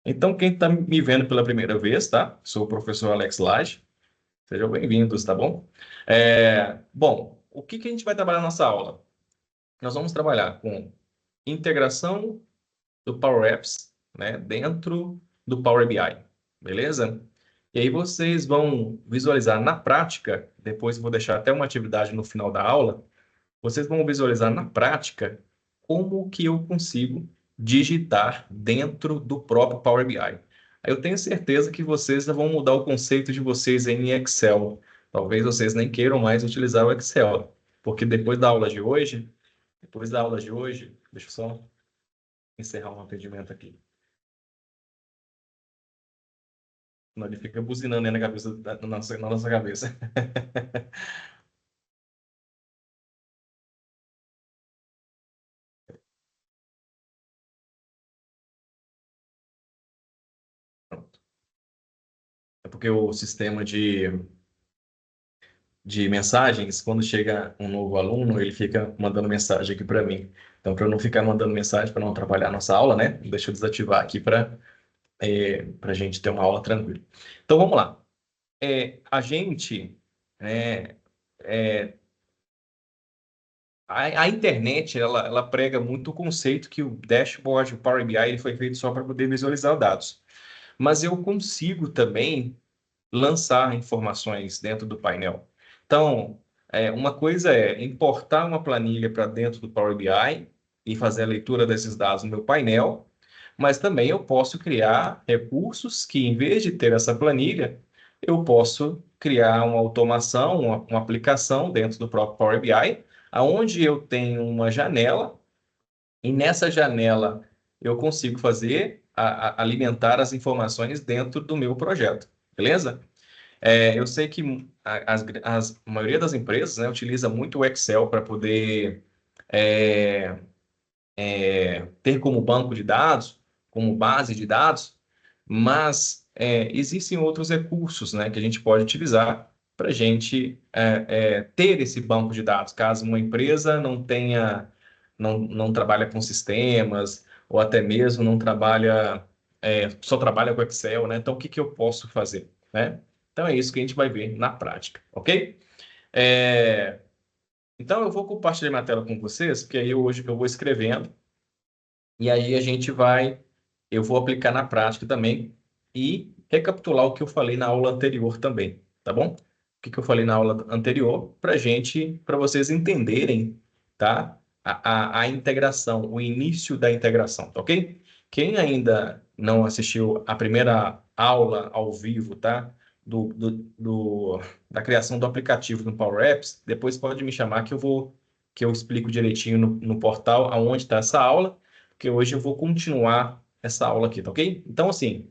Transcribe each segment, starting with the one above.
Então, quem está me vendo pela primeira vez, tá? Sou o professor Alex Lage. Sejam bem-vindos, tá bom? Bom, o que que a gente vai trabalhar nessa aula? Nós vamos trabalhar com integração do Power Apps, né, dentro do Power BI, beleza? E aí vocês vão visualizar na prática, depois eu vou deixar até uma atividade no final da aula, vocês vão visualizar na prática como que eu consigo digitar dentro do próprio Power BI. Eu tenho certeza que vocês já vão mudar o conceito de vocês em Excel. Talvez vocês nem queiram mais utilizar o Excel, porque depois da aula de hoje, deixa eu só encerrar um atendimento aqui. Não, ele fica buzinando aí na cabeça, na nossa cabeça. Pronto. É porque o sistema de mensagens, quando chega um novo aluno, ele fica mandando mensagem aqui para mim. Então, para eu não ficar mandando mensagem, para não atrapalhar a nossa aula, né? Deixa eu desativar aqui para a gente ter uma aula tranquila. Então, vamos lá. A gente, é, é, a internet, ela prega muito o conceito que o dashboard, o Power BI, ele foi feito só para poder visualizar dados. Mas eu consigo também lançar informações dentro do painel. Então, uma coisa é importar uma planilha para dentro do Power BI e fazer a leitura desses dados no meu painel, mas também eu posso criar recursos que, em vez de ter essa planilha, eu posso criar uma automação, uma aplicação dentro do próprio Power BI, aonde eu tenho uma janela e nessa janela eu consigo fazer alimentar as informações dentro do meu projeto, beleza? Eu sei que a maioria das empresas, né, utiliza muito o Excel para poder é, ter como banco de dados, como base de dados, mas existem outros recursos, né, que a gente pode utilizar para a gente ter esse banco de dados, caso uma empresa não trabalha com sistemas, ou até mesmo não trabalha, só trabalha com Excel, né? Então, o que que eu posso fazer, né? Então, é isso que a gente vai ver na prática, ok? É, então, eu vou compartilhar minha tela com vocês, porque aí hoje eu vou escrevendo, e aí eu vou aplicar na prática também e recapitular o que eu falei na aula anterior também, tá bom? O que que eu falei na aula anterior para vocês entenderem, tá? A integração, o início da integração, tá ok? Quem ainda não assistiu a primeira aula ao vivo, tá? Da criação do aplicativo no Power Apps, depois pode me chamar que eu explico direitinho no portal aonde está essa aula, porque hoje eu vou continuar essa aula aqui, tá ok? Então, assim,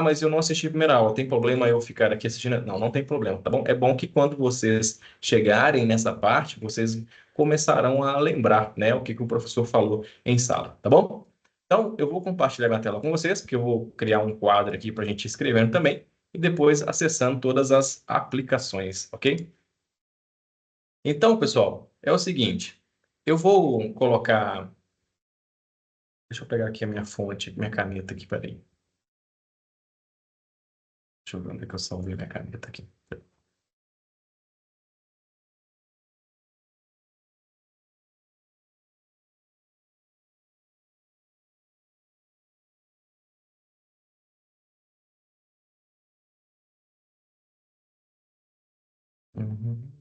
mas eu não assisti a primeira aula, tem problema eu ficar aqui assistindo? Não, não tem problema, tá bom? É bom que quando vocês chegarem nessa parte, vocês começarão a lembrar, né, o que que o professor falou em sala, tá bom? Então, eu vou compartilhar minha tela com vocês, porque eu vou criar um quadro aqui para a gente ir escrevendo também, e depois acessando todas as aplicações, ok? Então, pessoal, é o seguinte, eu vou colocar. Deixa eu pegar aqui a minha fonte, minha caneta aqui, peraí. Deixa eu ver onde é que eu salvei minha caneta aqui. Uhum.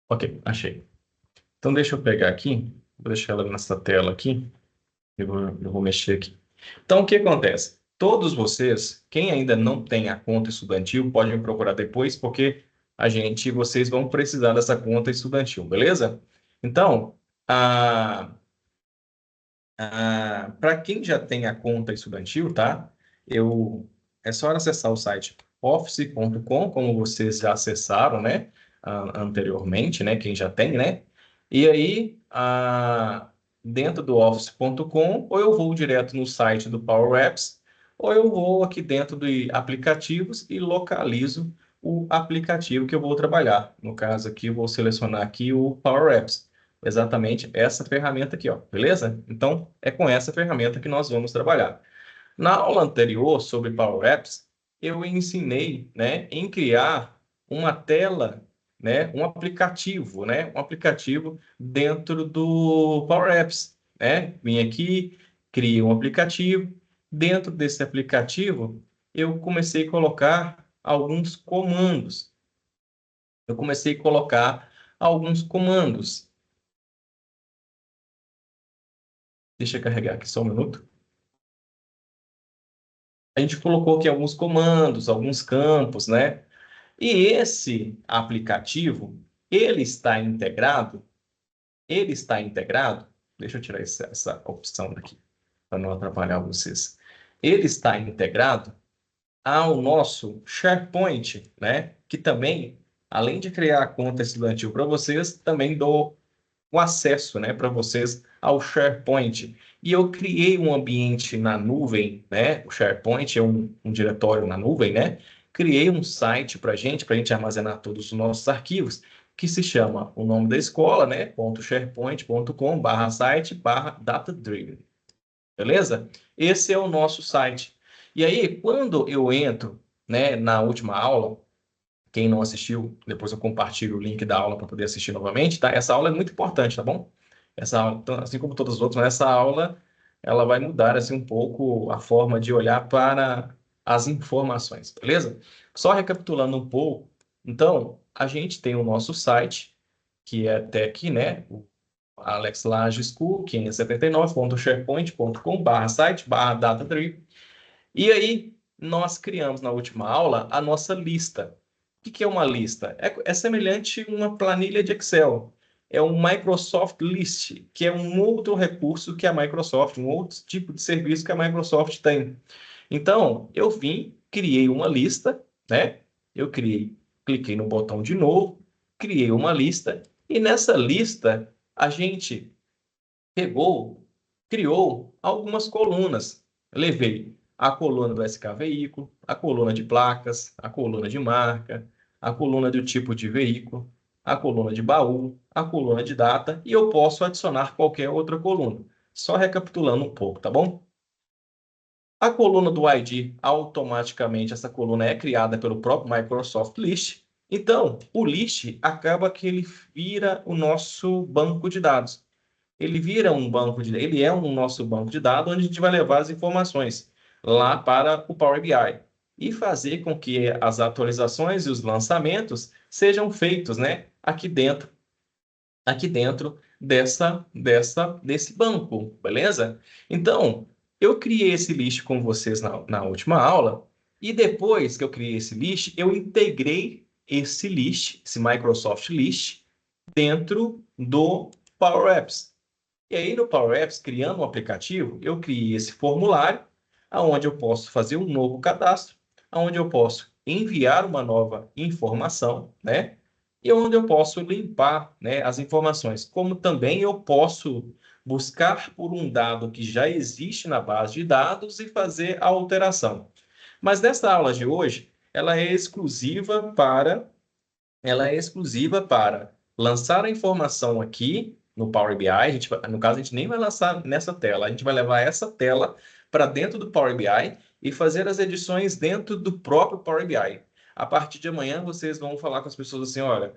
Ok, achei. Então, deixa eu pegar aqui, vou deixar ela nessa tela aqui, eu vou mexer aqui. Então, o que acontece? Todos vocês, quem ainda não tem a conta estudantil, pode me procurar depois, porque vocês vão precisar dessa conta estudantil, beleza? Então, a, para quem já tem a conta estudantil, tá? É só acessar o site office.com, como vocês já acessaram, né? Anteriormente, né? Quem já tem, né? E aí, dentro do office.com, ou eu vou direto no site do Power Apps, ou eu vou aqui dentro de aplicativos e localizo o aplicativo que eu vou trabalhar. No caso aqui, eu vou selecionar aqui o Power Apps. exatamente essa ferramenta aqui, ó, beleza? Então, é com essa ferramenta que nós vamos trabalhar. Na aula anterior sobre Power Apps, eu ensinei, né, em criar uma tela, né, um aplicativo dentro do Power Apps, né? Vim aqui, criei um aplicativo. Dentro desse aplicativo, eu comecei a colocar alguns comandos. Eu comecei a colocar alguns comandos. Deixa eu carregar aqui só um minuto. A gente colocou aqui alguns comandos, alguns campos, né? E esse aplicativo, ele está integrado, deixa eu tirar essa opção daqui, para não atrapalhar vocês. Ele está integrado ao nosso SharePoint, né? Que também, além de criar a conta estudantil para vocês, também dou o acesso, né, para vocês ao SharePoint. E eu criei um ambiente na nuvem, né? O SharePoint é um diretório na nuvem, né? Criei um site para a gente armazenar todos os nossos arquivos, que se chama o nome da escola, né? .sharepoint.com/site/datadriven. Beleza? Esse é o nosso site. E aí, quando eu entro, né, na última aula, quem não assistiu, depois eu compartilho o link da aula para poder assistir novamente, tá? Essa aula é muito importante, tá bom? Essa aula, assim como todas as outras, mas essa aula ela vai mudar assim um pouco a forma de olhar para as informações, beleza? Só recapitulando um pouco, então, a gente tem o nosso site, que é até aqui, né? O Alex Laje School, 579.sharepoint.com/site/datadriven. E aí, nós criamos na última aula a nossa lista. O que que é uma lista? É semelhante a uma planilha de Excel. É um Microsoft List, que é um outro recurso que a Microsoft, um outro tipo de serviço que a Microsoft tem. Então, eu vim, criei uma lista, né? Eu criei, cliquei no botão de novo, criei uma lista, e nessa lista a gente pegou, criou algumas colunas. Levei a coluna do SK Veículo, a coluna de placas, a coluna de marca, a coluna do tipo de veículo, a coluna de baú, a coluna de data, e eu posso adicionar qualquer outra coluna. Só recapitulando um pouco, tá bom? A coluna do ID, automaticamente essa coluna é criada pelo próprio Microsoft List. Então, o list acaba que ele vira o nosso banco de dados. Ele vira um banco de, ele é um nosso banco de dados onde a gente vai levar as informações lá para o Power BI e fazer com que as atualizações e os lançamentos sejam feitos, né, aqui dentro desse banco, beleza? Então, eu criei esse list com vocês na última aula e depois que eu criei esse list, eu integrei esse list, esse Microsoft List, dentro do Power Apps. E aí, no Power Apps, criando um aplicativo, eu criei esse formulário, onde eu posso fazer um novo cadastro, onde eu posso enviar uma nova informação, né? E onde eu posso limpar, né, as informações. Como também eu posso buscar por um dado que já existe na base de dados e fazer a alteração. Mas nessa aula de hoje, ela é exclusiva para lançar a informação aqui no Power BI. No caso, a gente nem vai lançar nessa tela, a gente vai levar essa tela para dentro do Power BI e fazer as edições dentro do próprio Power BI. A partir de amanhã, vocês vão falar com as pessoas assim: olha,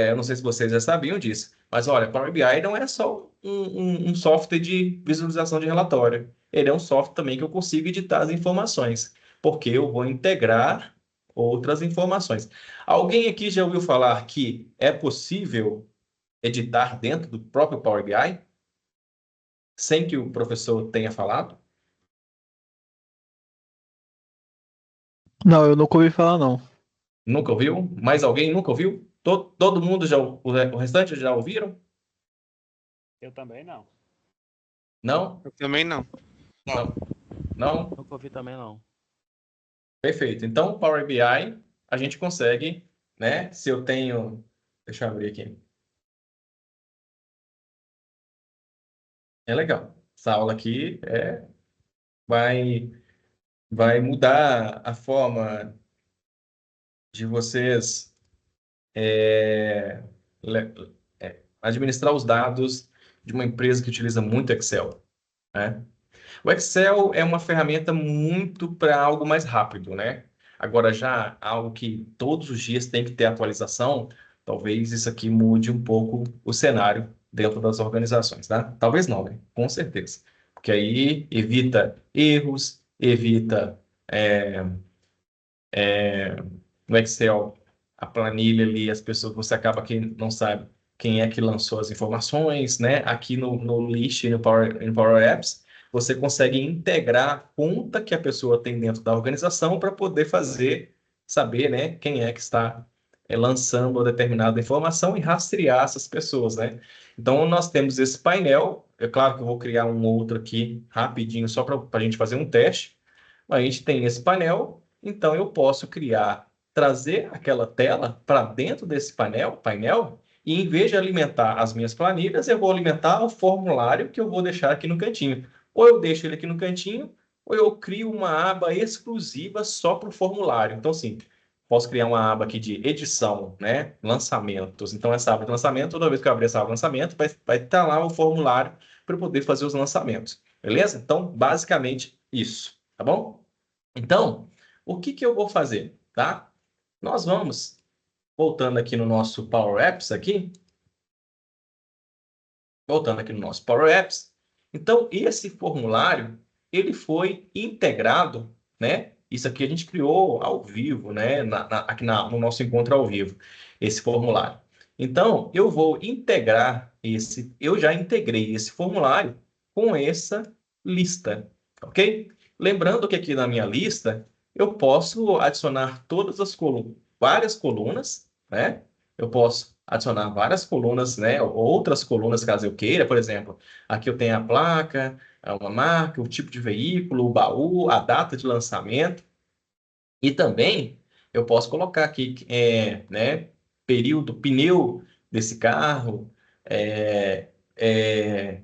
eu não sei se vocês já sabiam disso, mas olha, Power BI não é só um software de visualização de relatório. Ele é um software também que eu consigo editar as informações, porque eu vou integrar outras informações. Alguém aqui já ouviu falar que é possível editar dentro do próprio Power BI sem que o professor tenha falado? Não, eu nunca ouvi falar, não. Nunca ouviu? Mais alguém nunca ouviu? Todo mundo já, o restante já ouviram? Eu também não. Não? Eu também não. Não? Não? Nunca ouvi também, não. Perfeito. Então, o Power BI, a gente consegue, né? Se eu tenho. Deixa eu abrir aqui. É legal. Essa aula aqui vai, vai mudar a forma de vocês é, le- administrar os dados de uma empresa que utiliza muito Excel, né? O Excel é uma ferramenta muito para algo mais rápido, né? Agora, já algo que todos os dias tem que ter atualização, talvez isso aqui mude um pouco o cenário dentro das organizações, tá? Talvez não, né? Com certeza. Porque aí evita erros, evita no Excel, a planilha ali, as pessoas, você acaba que não sabe quem é que lançou as informações, né? Aqui no List e no Power Apps, você consegue integrar a conta que a pessoa tem dentro da organização para poder saber, né, quem é que está lançando uma determinada informação e rastrear essas pessoas, né? Então, nós temos esse painel. É claro que eu vou criar um outro aqui rapidinho, só para a gente fazer um teste. A gente tem esse painel, então eu posso trazer aquela tela para dentro desse painel, e em vez de alimentar as minhas planilhas, eu vou alimentar o formulário que eu vou deixar aqui no cantinho. Ou eu deixo ele aqui no cantinho, ou eu crio uma aba exclusiva só para o formulário. Então, sim, posso criar uma aba aqui de edição, né? Lançamentos. Então, essa aba de lançamento, toda vez que eu abrir essa aba de lançamento, vai estar lá o formulário para eu poder fazer os lançamentos. Beleza? Então, basicamente isso, tá bom? Então, o que que eu vou fazer, tá? Nós vamos, voltando aqui no nosso Power Apps aqui, voltando aqui no nosso Power Apps. Então, esse formulário, ele foi integrado, né? Isso aqui a gente criou ao vivo, né? No nosso encontro ao vivo, esse formulário. Então, eu já integrei esse formulário com essa lista, ok? Lembrando que aqui na minha lista, eu posso adicionar várias colunas, né? Eu posso adicionar várias colunas, né? Outras colunas, caso eu queira. Por exemplo, aqui eu tenho a placa, uma marca, o tipo de veículo, o baú, a data de lançamento. E também eu posso colocar aqui, né? Pneu desse carro, é, é,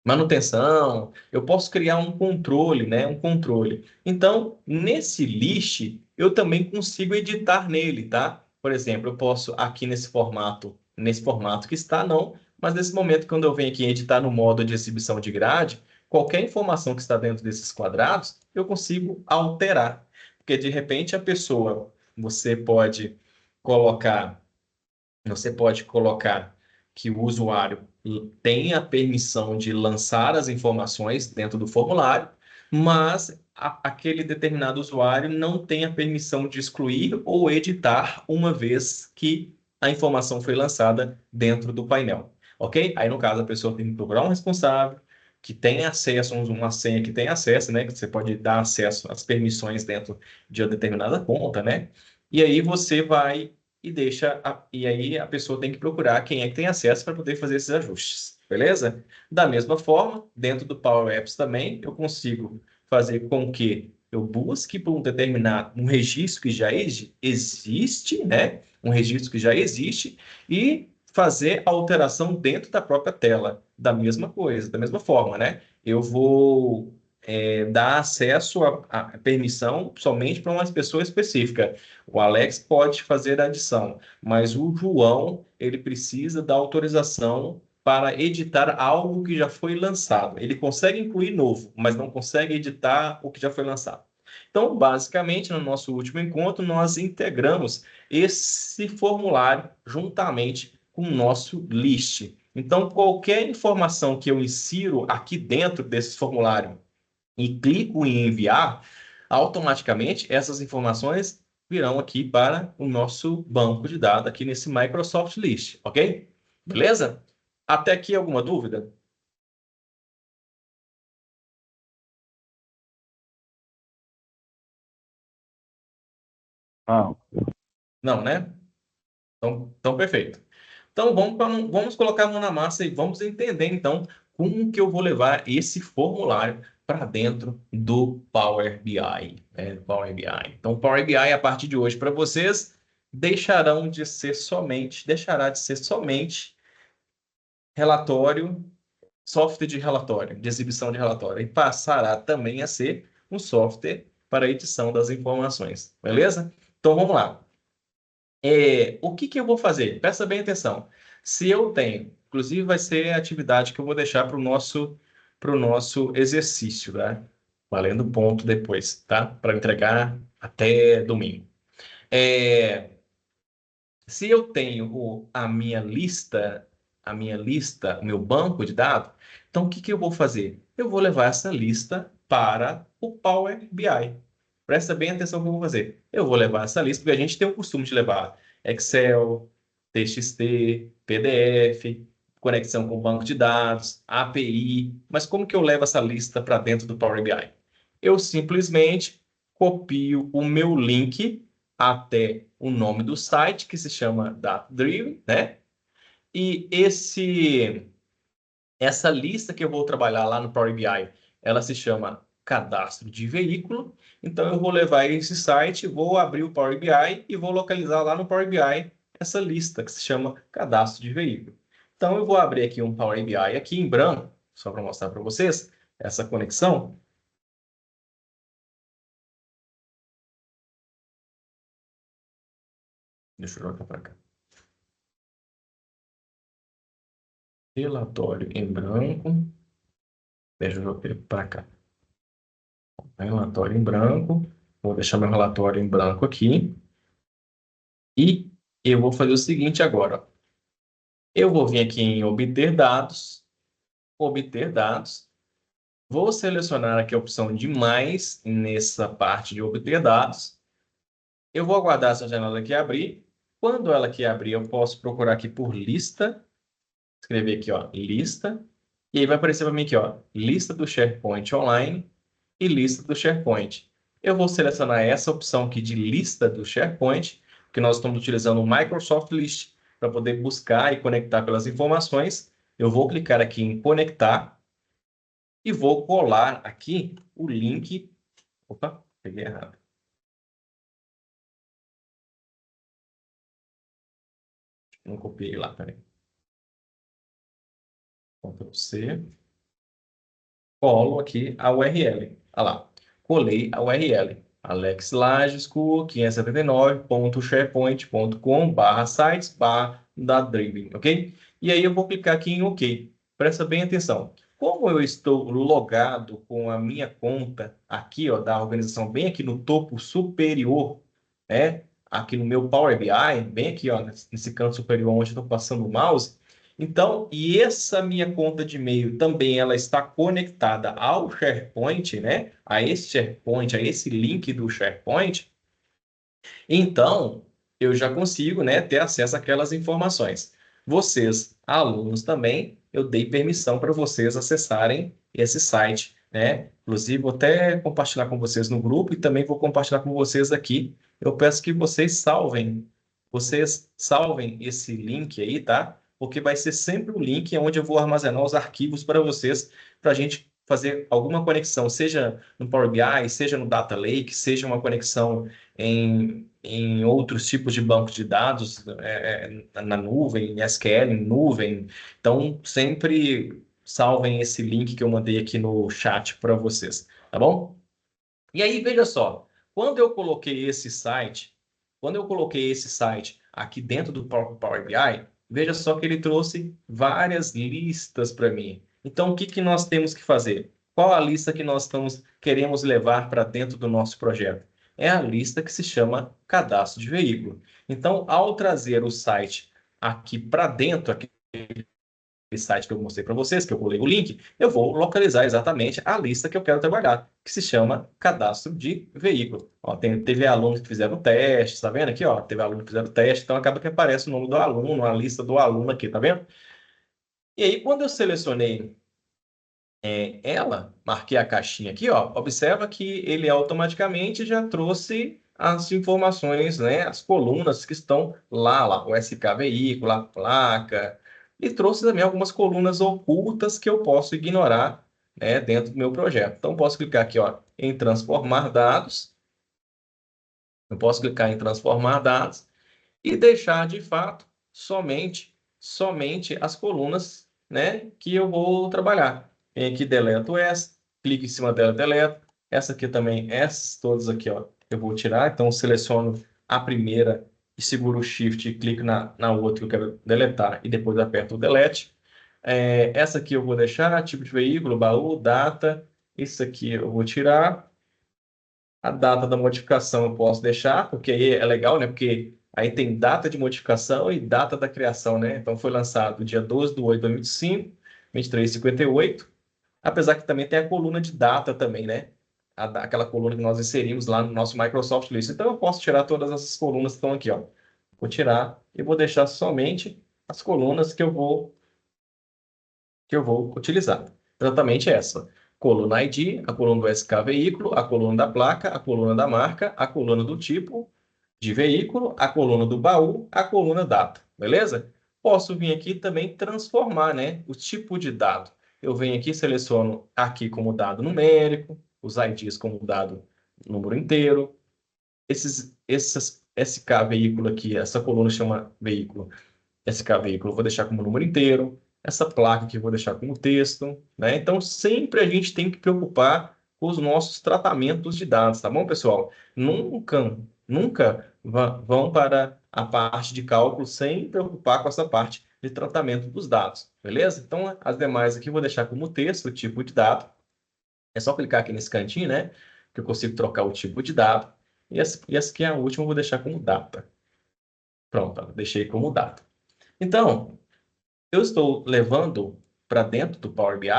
manutenção, eu posso criar um controle, né? Um controle. Então, nesse list, eu também consigo editar nele, tá? Por exemplo, eu posso aqui nesse formato que está, não, mas nesse momento, quando eu venho aqui editar no modo de exibição de grade, qualquer informação que está dentro desses quadrados, eu consigo alterar. Porque de repente você pode colocar você pode colocar que o usuário tem a permissão de lançar as informações dentro do formulário, mas aquele determinado usuário não tem a permissão de excluir ou editar uma vez que a informação foi lançada dentro do painel, ok? Aí, no caso, a pessoa tem que procurar um responsável que tem acesso, uma senha que tem acesso, né? Que você pode dar acesso às permissões dentro de uma determinada conta, né? E aí você vai e aí a pessoa tem que procurar quem é que tem acesso para poder fazer esses ajustes, beleza? Da mesma forma, dentro do Power Apps também, eu consigo fazer com que eu busque por um registro que já existe, né? Um registro que já existe e fazer a alteração dentro da própria tela, da mesma coisa, da mesma forma, né? Eu vou dar acesso à permissão somente para uma pessoa específica. O Alex pode fazer a adição, mas o João, ele precisa da autorização para editar algo que já foi lançado. Ele consegue incluir novo, mas não consegue editar o que já foi lançado. Então, basicamente, no nosso último encontro, nós integramos esse formulário juntamente com o nosso list. Então, qualquer informação que eu insiro aqui dentro desse formulário e clico em enviar, automaticamente essas informações virão aqui para o nosso banco de dados aqui nesse Microsoft List, ok? Beleza? Até aqui alguma dúvida? Não. Não, né? Então perfeito. Então vamos colocar a mão na massa e vamos entender então como que eu vou levar esse formulário para dentro do Power BI, né? Power BI. Então, o Power BI, a partir de hoje, para vocês, deixará de ser somente relatório, software de relatório, de exibição de relatório, e passará também a ser um software para edição das informações. Beleza? Então vamos lá. O que que eu vou fazer? Presta bem atenção. Se eu tenho, inclusive vai ser a atividade que eu vou deixar para o nosso exercício, tá? Valendo ponto depois, tá? Para entregar até domingo. Se eu tenho a minha lista, o meu banco de dados, então o que que eu vou fazer? Eu vou levar essa lista para o Power BI. Presta bem atenção no que eu vou fazer. Eu vou levar essa lista, porque a gente tem o costume de levar Excel, TXT, PDF, conexão com o banco de dados, API. Mas como que eu levo essa lista para dentro do Power BI? Eu simplesmente copio o meu link até o nome do site, que se chama DataDriven, né? E essa lista que eu vou trabalhar lá no Power BI, ela se chama cadastro de veículo. Então, eu vou levar esse site, vou abrir o Power BI e vou localizar lá no Power BI essa lista que se chama cadastro de veículo. Então, eu vou abrir aqui um Power BI aqui em branco, só para mostrar para vocês essa conexão. Deixa eu jogar para cá. Relatório em branco. Deixa eu jogar para cá. Relatório em branco. Vou deixar meu relatório em branco aqui. E eu vou fazer o seguinte agora. Eu vou vir aqui em obter dados. Obter dados. Vou selecionar aqui a opção de mais nessa parte de obter dados. Eu vou aguardar essa janela aqui abrir. Quando ela aqui abrir, eu posso procurar aqui por lista. Escrever aqui, ó, lista. E aí vai aparecer para mim aqui, ó, lista do SharePoint online e lista do SharePoint. Eu vou selecionar essa opção aqui de lista do SharePoint, que nós estamos utilizando o Microsoft List para poder buscar e conectar pelas informações. Eu vou clicar aqui em conectar e vou colar aqui o link. Opa, peguei errado. Não copiei lá, peraí. Ctrl C. Colo aqui a URL. Olha lá, colei a URL. alexlagesco579.sharepoint.com/sites/dadriven, ok? E aí eu vou clicar aqui em OK. Presta bem atenção. Como eu estou logado com a minha conta aqui, ó, da organização, bem aqui no topo superior, né? Aqui no meu Power BI, bem aqui, ó, nesse canto superior onde eu estou passando o mouse, então, e essa minha conta de e-mail também ela está conectada ao SharePoint, né? A esse SharePoint, a esse link do SharePoint. Então, eu já consigo, né, ter acesso àquelas informações. Vocês, alunos também, eu dei permissão para vocês acessarem esse site, né? Inclusive, vou até compartilhar com vocês no grupo e também vou compartilhar com vocês aqui. Eu peço que vocês salvem esse link aí, tá? Porque vai ser sempre o link onde eu vou armazenar os arquivos para vocês, para a gente fazer alguma conexão, seja no Power BI, seja no Data Lake, seja uma conexão em outros tipos de bancos de dados, na nuvem, em SQL, em nuvem. Então, sempre salvem esse link que eu mandei aqui no chat para vocês, tá bom? E aí, veja só, quando eu coloquei esse site aqui dentro do Power BI, veja só que ele trouxe várias listas para mim. Então, o que que nós temos que fazer? Qual a lista que queremos levar para dentro do nosso projeto? É a lista que se chama cadastro de veículo. Então, ao trazer o site aqui para dentro, aqui site que eu mostrei para vocês, que eu colei o link, eu vou localizar exatamente a lista que eu quero trabalhar, que se chama cadastro de veículo. Ó, teve alunos que fizeram teste, tá vendo aqui? Ó, teve alunos que fizeram teste, então acaba que aparece o nome do aluno, a lista do aluno aqui, tá vendo? E aí, quando eu selecionei ela, marquei a caixinha aqui, ó, observa que ele automaticamente já trouxe as informações, né, as colunas que estão lá, o SK veículo, a placa, e trouxe também algumas colunas ocultas que eu posso ignorar, né, dentro do meu projeto. Então, posso clicar aqui, ó, em transformar dados, eu posso clicar em transformar dados e deixar de fato somente as colunas, né, que eu vou trabalhar. Vem aqui, deleto essa, clico em cima dela, deleto. Essa aqui também, essas todas aqui, ó, eu vou tirar. Então, seleciono a primeira e seguro o Shift e clico na outra que eu quero deletar e depois aperto o Delete. Essa aqui eu vou deixar, tipo de veículo, baú, data. Isso aqui eu vou tirar. A data da modificação eu posso deixar, porque aí é legal, né? Porque aí tem data de modificação e data da criação, né? Então foi lançado dia 12/8/2025, 23:58. Apesar que também tem a coluna de data também, né? Aquela coluna que nós inserimos lá no nosso Microsoft List. Então eu posso tirar todas essas colunas que estão aqui, ó. Vou tirar e vou deixar somente as colunas que eu vou utilizar. Exatamente essa. Coluna ID, a coluna do SK veículo, a coluna da placa, a coluna da marca, a coluna do tipo de veículo, a coluna do baú, a coluna data. Beleza? Posso vir aqui também transformar, né, o tipo de dado. Eu venho aqui, seleciono aqui como dado numérico, os IDs como dado número inteiro. Essas SK veículo aqui, essa coluna chama veículo. SK veículo eu vou deixar como número inteiro, essa placa aqui eu vou deixar como texto, né? Então, sempre a gente tem que preocupar com os nossos tratamentos de dados, tá bom, pessoal? Nunca vão para a parte de cálculo sem preocupar com essa parte de tratamento dos dados, beleza? Então, as demais aqui eu vou deixar como texto, o tipo de dado. É só clicar aqui nesse cantinho, né? Que eu consigo trocar o tipo de dado. E essa aqui é a última, eu vou deixar como data. Pronto, ó, deixei como data. Então, eu estou levando para dentro do Power BI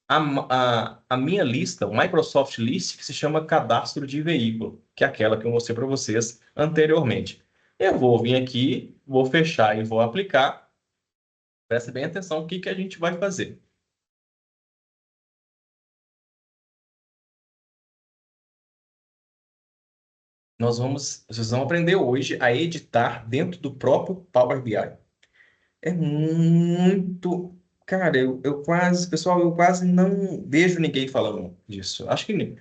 a minha lista, o Microsoft List, que se chama Cadastro de Veículo, que é aquela que eu mostrei para vocês anteriormente. Eu vou vir aqui, vou fechar e vou aplicar. Presta bem atenção o que a gente vai fazer. Vocês vão aprender hoje a editar dentro do próprio Power BI. É muito. Cara, pessoal, eu quase não vejo ninguém falando disso. Acho que,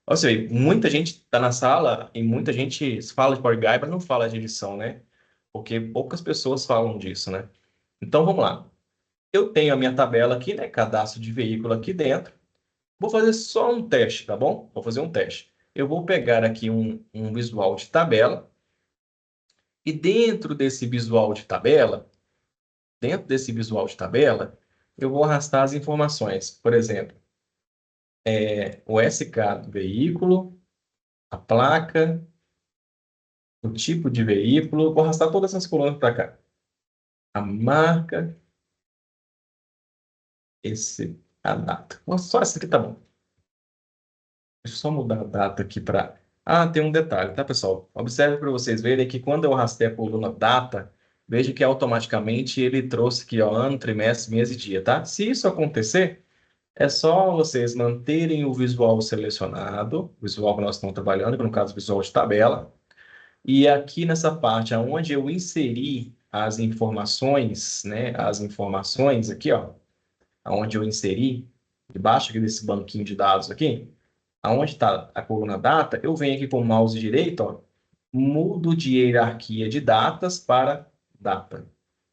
ou seja, muita gente está na sala e muita gente fala de Power BI, mas não fala de edição, né? Porque poucas pessoas falam disso, né? Então vamos lá. Eu tenho a minha tabela aqui, né? Cadastro de veículo aqui dentro. Vou fazer só um teste, tá bom? Vou fazer um teste. Eu vou pegar aqui um visual de tabela e dentro desse visual de tabela, eu vou arrastar as informações. Por exemplo, o SK do veículo, a placa, o tipo de veículo, vou arrastar todas essas colunas para cá. A marca, a data. Só essa aqui tá bom. Deixa eu só mudar a data aqui para... Ah, tem um detalhe, tá, pessoal? Observe para vocês verem que quando eu arrastei a coluna data, veja que automaticamente ele trouxe aqui, ó, ano, trimestre, mês e dia, tá? Se isso acontecer, é só vocês manterem o visual selecionado, o visual que nós estamos trabalhando, que no caso, o visual de tabela, e aqui nessa parte onde eu inseri as informações, né, as informações aqui, ó, onde eu inseri, debaixo aqui desse banquinho de dados aqui, aonde está a coluna data, eu venho aqui com o mouse direito, ó, mudo de hierarquia de datas para data.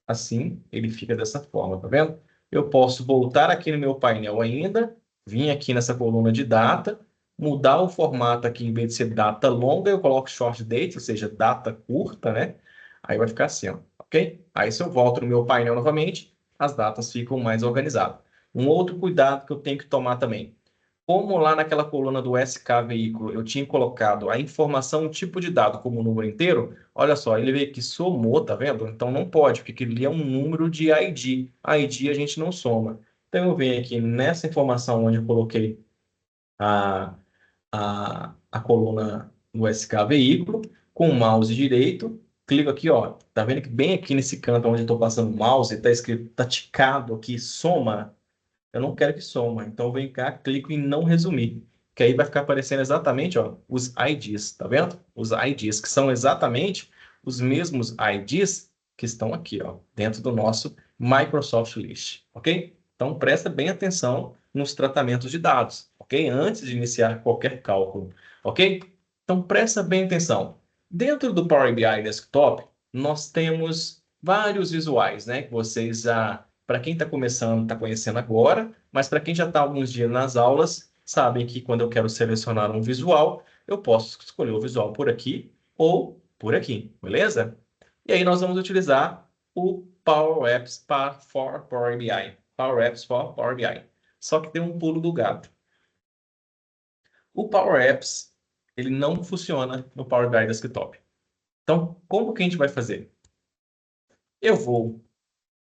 Assim, ele fica dessa forma, tá vendo? Eu posso voltar aqui no meu painel ainda, vir aqui nessa coluna de data, mudar o formato aqui, em vez de ser data longa, eu coloco short date, ou seja, data curta, né? Aí vai ficar assim, ó, ok? Aí se eu volto no meu painel novamente, as datas ficam mais organizadas. Um outro cuidado que eu tenho que tomar também. Como lá naquela coluna do SK veículo eu tinha colocado a informação, o tipo de dado como número inteiro, olha só, ele veio aqui somou, tá vendo? Então não pode, porque aquele ali é um número de ID. ID a gente não soma. Então eu venho aqui nessa informação onde eu coloquei a, a coluna do SK veículo, com o mouse direito, clico aqui, ó, tá vendo que bem aqui nesse canto onde eu estou passando o mouse, está escrito, tá ticado aqui, soma. Eu não quero que soma, então eu venho cá, clico em não resumir, que aí vai ficar aparecendo exatamente, ó, os IDs, tá vendo? Os IDs, que são exatamente os mesmos IDs que estão aqui, ó, dentro do nosso Microsoft List, ok? Então presta bem atenção nos tratamentos de dados, ok? Antes de iniciar qualquer cálculo, ok? Então presta bem atenção. Dentro do Power BI Desktop, nós temos vários visuais, né? Que vocês já para quem está começando, está conhecendo agora, mas para quem já está alguns dias nas aulas, sabem que quando eu quero selecionar um visual, eu posso escolher o visual por aqui ou por aqui, beleza? E aí nós vamos utilizar o Power Apps for Power BI. Power Apps for Power BI. Só que tem um pulo do gato. O Power Apps, ele não funciona no Power BI Desktop. Então, como que a gente vai fazer? Eu vou,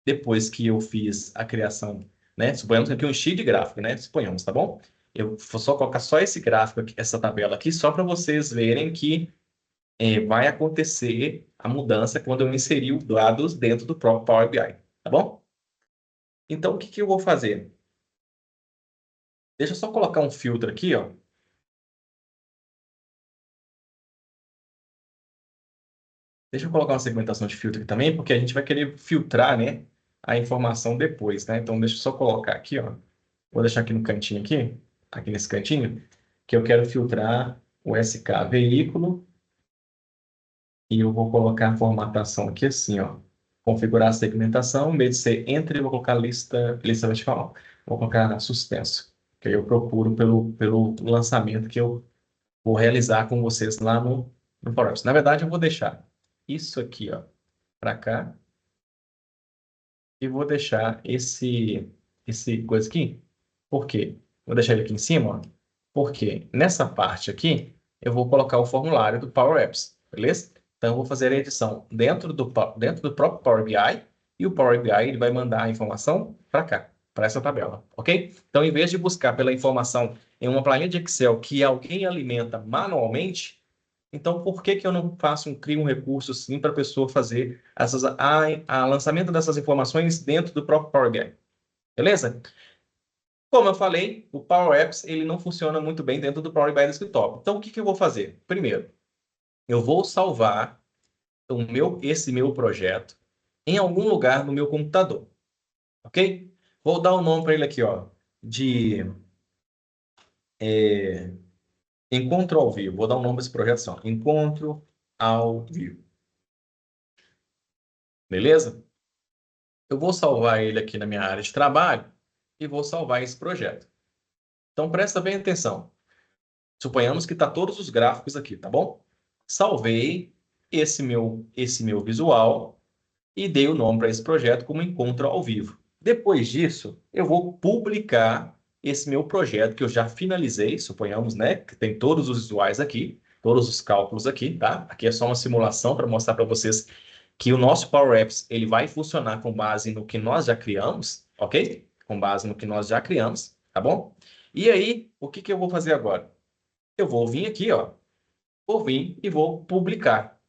depois que eu fiz a criação, né? Suponhamos que aqui um sheet de gráfico, né? Suponhamos, tá bom? Eu vou só colocar só esse gráfico aqui, essa tabela aqui, só para vocês verem que vai acontecer a mudança quando eu inserir os dados dentro do próprio Power BI, tá bom? Então, o que que eu vou fazer? Deixa eu só colocar um filtro aqui, ó. Deixa eu colocar uma segmentação de filtro aqui também, porque a gente vai querer filtrar, né, a informação depois, né? Então, deixa eu só colocar aqui, ó. Vou deixar aqui no cantinho aqui nesse cantinho, que eu quero filtrar o SK veículo e eu vou colocar a formatação aqui assim, ó. Configurar a segmentação, em vez de ser entre, eu vou colocar lista vertical. Vou colocar suspenso, que aí eu procuro pelo lançamento que eu vou realizar com vocês lá no Power Apps. Na verdade, eu vou deixar isso aqui, ó, para cá e vou deixar esse coisa aqui. Por quê? Vou deixar ele aqui em cima, ó, porque nessa parte aqui eu vou colocar o formulário do Power Apps, beleza? Então eu vou fazer a edição dentro do próprio Power BI e o Power BI ele vai mandar a informação para cá, para essa tabela, ok? Então, em vez de buscar pela informação em uma planilha de Excel que alguém alimenta manualmente, então por que que eu não crio um recurso sim para a pessoa fazer a lançamento dessas informações dentro do próprio Power BI? Beleza? Como eu falei, o Power Apps ele não funciona muito bem dentro do Power BI Desktop. Então, o que que eu vou fazer? Primeiro, eu vou salvar esse meu projeto em algum lugar no meu computador, ok? Vou dar o nome para ele aqui, ó, de Encontro ao Vivo. Vou dar um nome para esse projeto assim, ó, Encontro ao Vivo. Beleza? Eu vou salvar ele aqui na minha área de trabalho e vou salvar esse projeto. Então, presta bem atenção. Suponhamos que está todos os gráficos aqui, tá bom? Salvei esse meu visual e dei o nome para esse projeto como Encontro ao Vivo. Depois disso, eu vou publicar esse meu projeto que eu já finalizei, suponhamos, né? Que tem todos os visuais aqui, todos os cálculos aqui, tá? Aqui é só uma simulação para mostrar para vocês que o nosso Power Apps ele vai funcionar com base no que nós já criamos, ok? Com base no que nós já criamos, tá bom? E aí, o que que eu vou fazer agora? Eu vou vir aqui, ó, vou vir e vou publicar.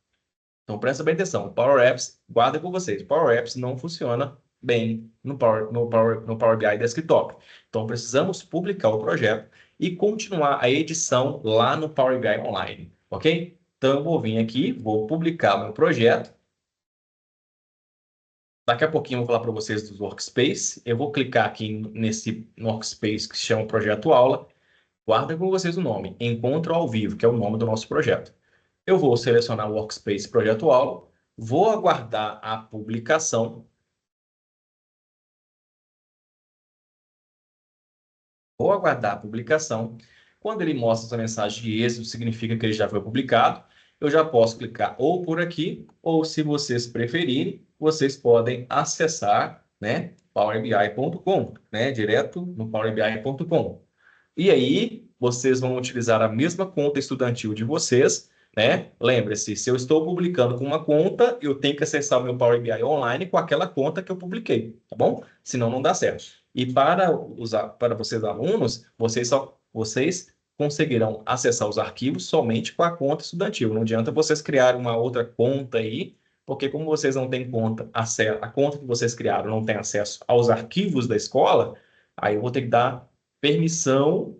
Então, presta bem atenção. O Power Apps, guarda com vocês. O Power Apps não funciona bem no Power BI Desktop. Então, precisamos publicar o projeto e continuar a edição lá no Power BI Online, ok? Então, eu vou vir aqui, vou publicar meu projeto. Daqui a pouquinho eu vou falar para vocês dos Workspace. Eu vou clicar aqui nesse Workspace que se chama Projeto Aula. Guarda com vocês o nome, Encontro ao Vivo, que é o nome do nosso projeto. Eu vou selecionar o Workspace Projeto Aula, vou aguardar a publicação, vou aguardar a publicação. Quando ele mostra essa mensagem de êxito, significa que ele já foi publicado. Eu já posso clicar ou por aqui, ou se vocês preferirem, vocês podem acessar, né, powerbi.com, né, direto no powerbi.com. E aí, vocês vão utilizar a mesma conta estudantil de vocês, né? Lembre-se, se eu estou publicando com uma conta, eu tenho que acessar o meu Power BI online com aquela conta que eu publiquei, tá bom? Senão não dá certo. E para vocês alunos, vocês conseguirão acessar os arquivos somente com a conta estudantil. Não adianta vocês criarem uma outra conta aí, porque como vocês não têm conta, a conta que vocês criaram não tem acesso aos arquivos da escola, aí eu vou ter que dar permissão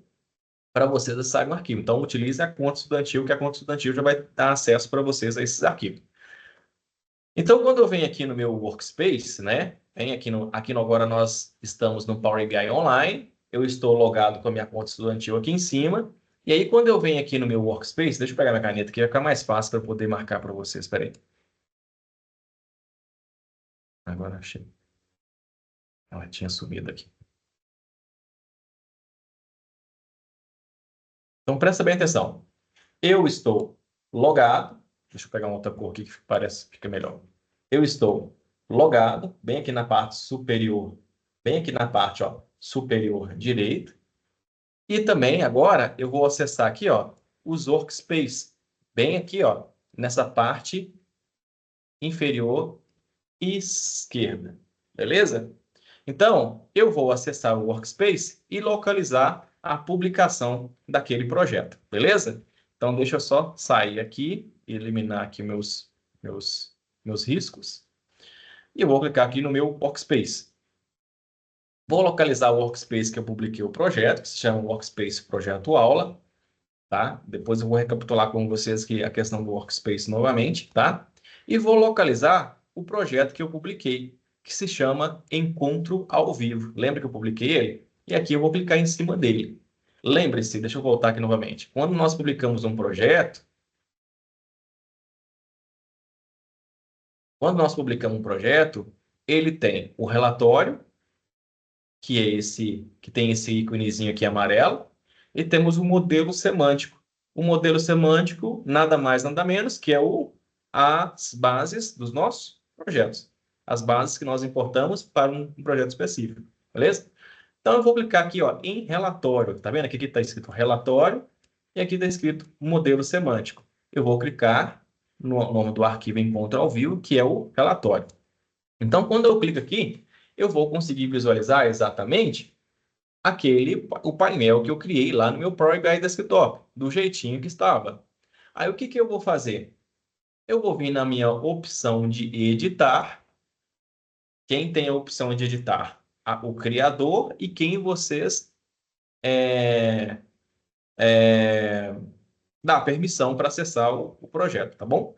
para vocês acessarem o arquivo. Então, utilize a conta estudantil, que a conta estudantil já vai dar acesso para vocês a esses arquivos. Então, quando eu venho aqui no meu Workspace, né? Agora nós estamos no Power BI Online. Eu estou logado com a minha conta estudantil aqui em cima. E aí, quando eu venho aqui no meu Workspace, deixa eu pegar minha caneta aqui, vai ficar mais fácil para poder marcar para vocês. Espera aí. Agora achei. Ela tinha sumido aqui. Então, presta bem atenção. Eu estou logado, Deixa eu pegar uma outra cor aqui que parece que fica melhor. Eu estou logado, bem aqui na parte superior, bem aqui na parte, ó, superior direita. E também agora eu vou acessar aqui, ó, os workspace, bem aqui, ó, nessa parte inferior esquerda, beleza? Então, eu vou acessar o workspace e localizar a publicação daquele projeto, beleza? Então, deixa eu só sair aqui e eliminar aqui meus riscos. E eu vou clicar aqui no meu workspace. Vou localizar o workspace que eu publiquei o projeto, que se chama Workspace Projeto Aula, tá? Depois eu vou recapitular com vocês aqui a questão do workspace novamente, tá? E vou localizar o projeto que eu publiquei, que se chama Encontro ao Vivo. Lembra que eu publiquei ele? E aqui eu vou clicar em cima dele. Lembre-se, deixa eu voltar aqui novamente. Quando nós publicamos um projeto, ele tem o relatório, que é esse, que tem esse íconezinho aqui amarelo, e temos o modelo semântico. O modelo semântico, nada mais, nada menos, que é as bases dos nossos projetos. As bases que nós importamos para um projeto específico, beleza? Então, eu vou clicar aqui, ó, em relatório. Tá vendo? Aqui está escrito relatório e aqui está escrito modelo semântico. Eu vou clicar no nome do arquivo Encontro ao Vivo, que é o relatório. Então, quando eu clico aqui, eu vou conseguir visualizar exatamente o painel que eu criei lá no meu Power BI Desktop, do jeitinho que estava. Aí, o que que eu vou fazer? Eu vou vir na minha opção de editar. Quem tem a opção de editar? O criador e quem vocês dá permissão para acessar o projeto, tá bom?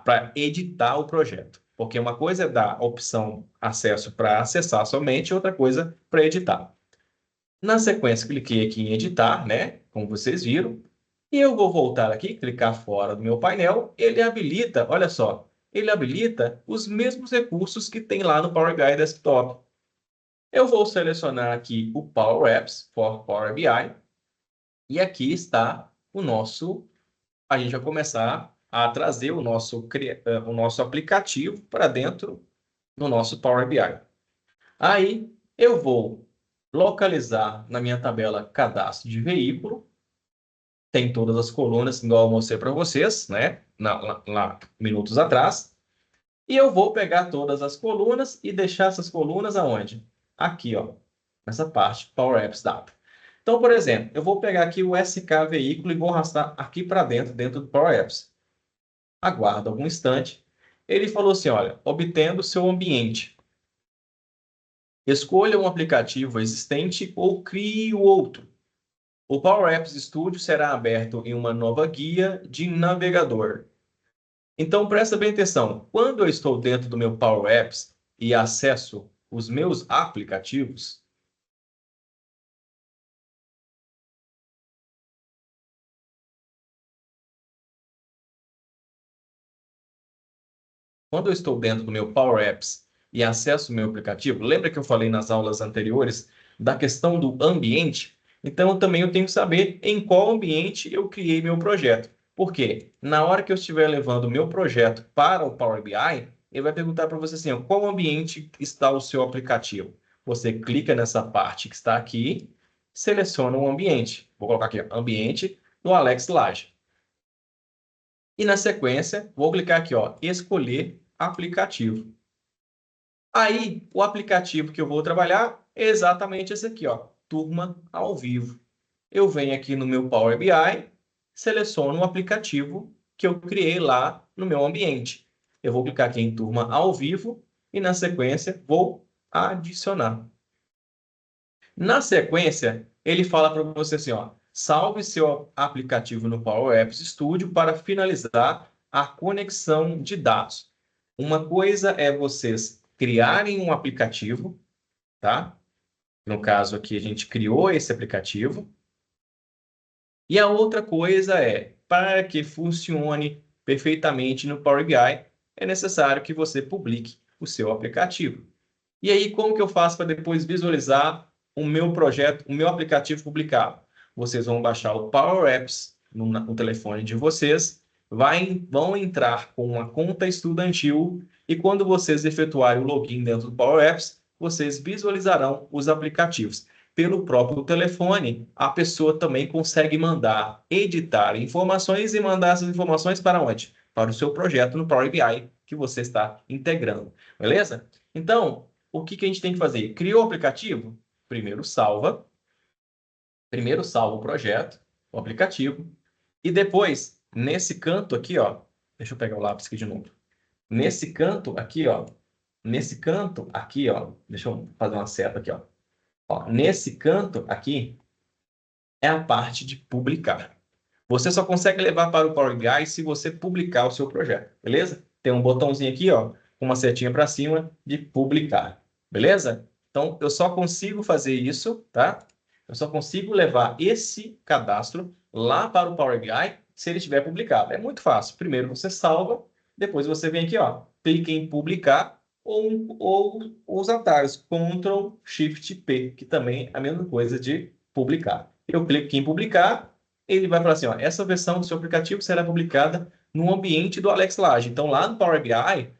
Para editar o projeto. Porque uma coisa é dar a opção acesso para acessar somente, outra coisa para editar. Na sequência, cliquei aqui em editar, né? Como vocês viram. E eu vou voltar aqui, clicar fora do meu painel. Ele habilita, olha só, ele habilita os mesmos recursos que tem lá no Power BI Desktop. Eu vou selecionar aqui o Power Apps for Power BI. E aqui está o nosso... A gente vai começar a trazer o nosso aplicativo para dentro do nosso Power BI. Aí, eu vou localizar na minha tabela cadastro de veículo. Tem todas as colunas, igual eu mostrei para vocês, né? Lá, minutos atrás. E eu vou pegar todas as colunas e deixar essas colunas aonde? Aqui, ó, nessa parte, Power Apps Data. Então, por exemplo, eu vou pegar aqui o SK veículo e vou arrastar aqui para dentro do Power Apps. Aguardo algum instante. Ele falou assim, olha, obtendo seu ambiente. Escolha um aplicativo existente ou crie outro. O Power Apps Studio será aberto em uma nova guia de navegador. Então, presta bem atenção. Quando eu estou dentro do meu Power Apps e acesso os meus aplicativos, quando eu estou dentro do meu Power Apps e acesso o meu aplicativo, lembra que eu falei nas aulas anteriores da questão do ambiente? Então, também eu tenho que saber em qual ambiente eu criei meu projeto. Por quê? Na hora que eu estiver levando o meu projeto para o Power BI, ele vai perguntar para você assim, ó, qual ambiente está o seu aplicativo? Você clica nessa parte que está aqui, seleciona um ambiente. Vou colocar aqui, ó, ambiente do Alex Laje. E na sequência, vou clicar aqui, ó, escolher aplicativo. Aí, o aplicativo que eu vou trabalhar é exatamente esse aqui, ó, Turma ao Vivo. Eu venho aqui no meu Power BI, seleciono o aplicativo que eu criei lá no meu ambiente. Eu vou clicar aqui em Turma ao Vivo e, na sequência, vou adicionar. Na sequência, ele fala para você assim, ó, salve seu aplicativo no Power Apps Studio para finalizar a conexão de dados. Uma coisa é vocês criarem um aplicativo, tá? No caso aqui, a gente criou esse aplicativo. E a outra coisa é, para que funcione perfeitamente no Power BI, é necessário que você publique o seu aplicativo. E aí, como que eu faço para depois visualizar o meu projeto, o meu aplicativo publicado? Vocês vão baixar o Power Apps no telefone de vocês vão entrar com uma conta estudantil e quando vocês efetuarem o login dentro do Power Apps, vocês visualizarão os aplicativos. Pelo próprio telefone, a pessoa também consegue mandar, editar informações e mandar essas informações para onde? Para o seu projeto no Power BI que você está integrando, beleza? Então, o que a gente tem que fazer? Criou o aplicativo? Primeiro salva o projeto, o aplicativo, e depois, nesse canto aqui, ó, deixa eu pegar o lápis aqui de novo. Nesse canto aqui, ó, deixa eu fazer uma seta aqui, ó. Ó, nesse canto aqui é a parte de publicar. Você só consegue levar para o Power BI se você publicar o seu projeto, beleza? Tem um botãozinho aqui, ó, com uma setinha para cima de publicar, beleza? Então, eu só consigo fazer isso, tá? Eu só consigo levar esse cadastro lá para o Power BI se ele estiver publicado. É muito fácil. Primeiro você salva, depois você vem aqui, ó, clica em publicar ou os atalhos Ctrl Shift P, que também é a mesma coisa de publicar. Eu clico aqui em publicar, ele vai falar assim, ó, essa versão do seu aplicativo será publicada no ambiente do Alex Laje. Então, lá no Power BI,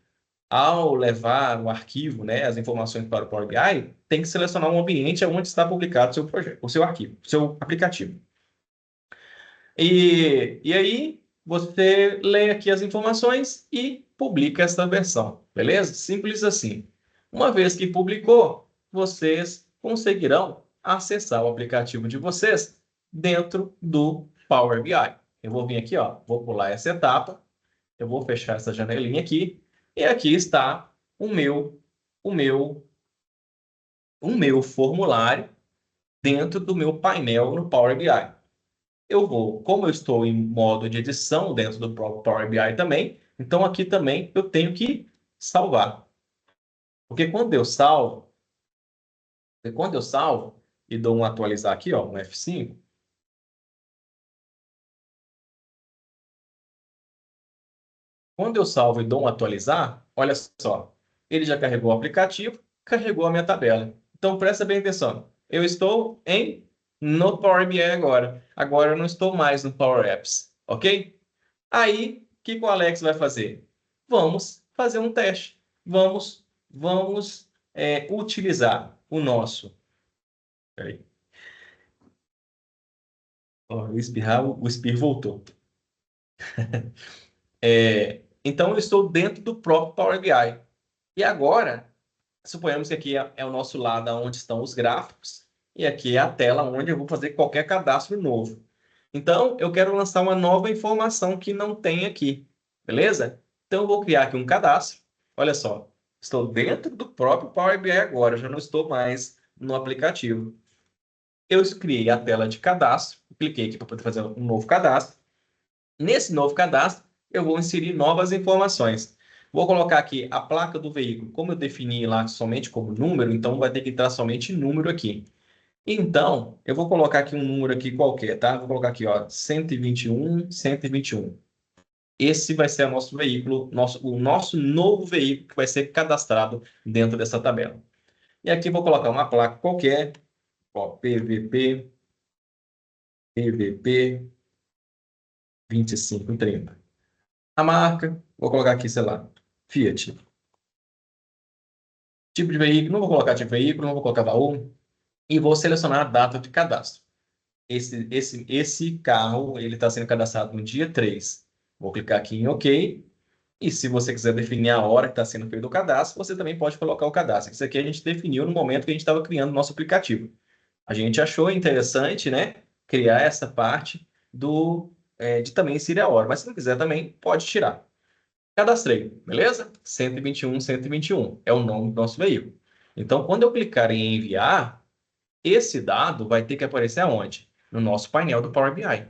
ao levar o arquivo, né, as informações para o Power BI, tem que selecionar um ambiente onde está publicado o seu projeto, o seu arquivo, o seu aplicativo. E aí, você lê aqui as informações e publica essa versão, beleza? Simples assim. Uma vez que publicou, vocês conseguirão acessar o aplicativo de vocês dentro do Power BI. Eu vou vir aqui, ó, vou pular essa etapa, eu vou fechar essa janelinha aqui, e aqui está o meu, o meu formulário dentro do meu painel no Power BI. Como eu estou em modo de edição dentro do próprio Power BI também, então aqui também eu tenho que salvar. Porque quando eu salvo e dou um atualizar aqui, ó, um F5, quando eu salvo e dou um atualizar, olha só, ele já carregou o aplicativo, carregou a minha tabela. Então presta bem atenção. Eu estou no Power BI agora. Agora eu não estou mais no Power Apps, ok? Aí, o que o Alex vai fazer? Vamos fazer um teste. Vamos utilizar o nosso. Peraí. Ó, o espirro voltou. Então, eu estou dentro do próprio Power BI. E agora, suponhamos que aqui é o nosso lado onde estão os gráficos, e aqui é a tela onde eu vou fazer qualquer cadastro novo. Então, eu quero lançar uma nova informação que não tem aqui, beleza? Então, eu vou criar aqui um cadastro. Olha só, estou dentro do próprio Power BI agora, já não estou mais no aplicativo. Eu criei a tela de cadastro, cliquei aqui para poder fazer um novo cadastro. Nesse novo cadastro, eu vou inserir novas informações. Vou colocar aqui a placa do veículo. Como eu defini lá somente como número, então vai ter que entrar somente número aqui. Então, eu vou colocar aqui um número aqui qualquer, tá? Vou colocar aqui, ó, 121, 121. Esse vai ser o nosso veículo, o nosso novo veículo que vai ser cadastrado dentro dessa tabela. E aqui eu vou colocar uma placa qualquer, ó, PVP 2530. A marca, vou colocar aqui, sei lá, Fiat. Tipo de veículo, não vou colocar tipo de veículo, não vou colocar baú. E vou selecionar a data de cadastro. Esse carro ele está sendo cadastrado no dia 3. Vou clicar aqui em OK. E se você quiser definir a hora que está sendo feito o cadastro, você também pode colocar o cadastro. Isso aqui a gente definiu no momento que a gente estava criando o nosso aplicativo. A gente achou interessante, né, criar essa parte de também inserir a hora. Mas se não quiser também, pode tirar. Cadastrei, beleza? 121, 121 é o nome do nosso veículo. Então, quando eu clicar em enviar, esse dado vai ter que aparecer aonde? No nosso painel do Power BI.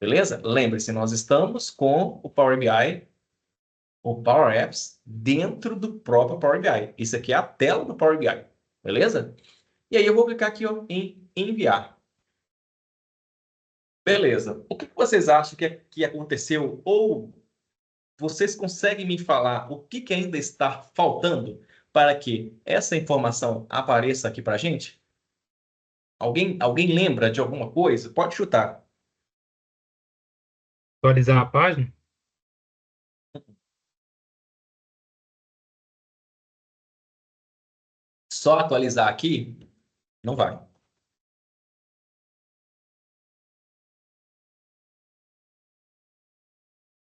Beleza? Lembre-se, nós estamos com o Power BI, o Power Apps, dentro do próprio Power BI. Isso aqui é a tela do Power BI. Beleza? E aí eu vou clicar aqui, ó, em enviar. Beleza. O que vocês acham que aconteceu? Ou vocês conseguem me falar o que ainda está faltando para que essa informação apareça aqui para a gente? Alguém lembra de alguma coisa? Pode chutar. Atualizar a página? Só atualizar aqui, não vai.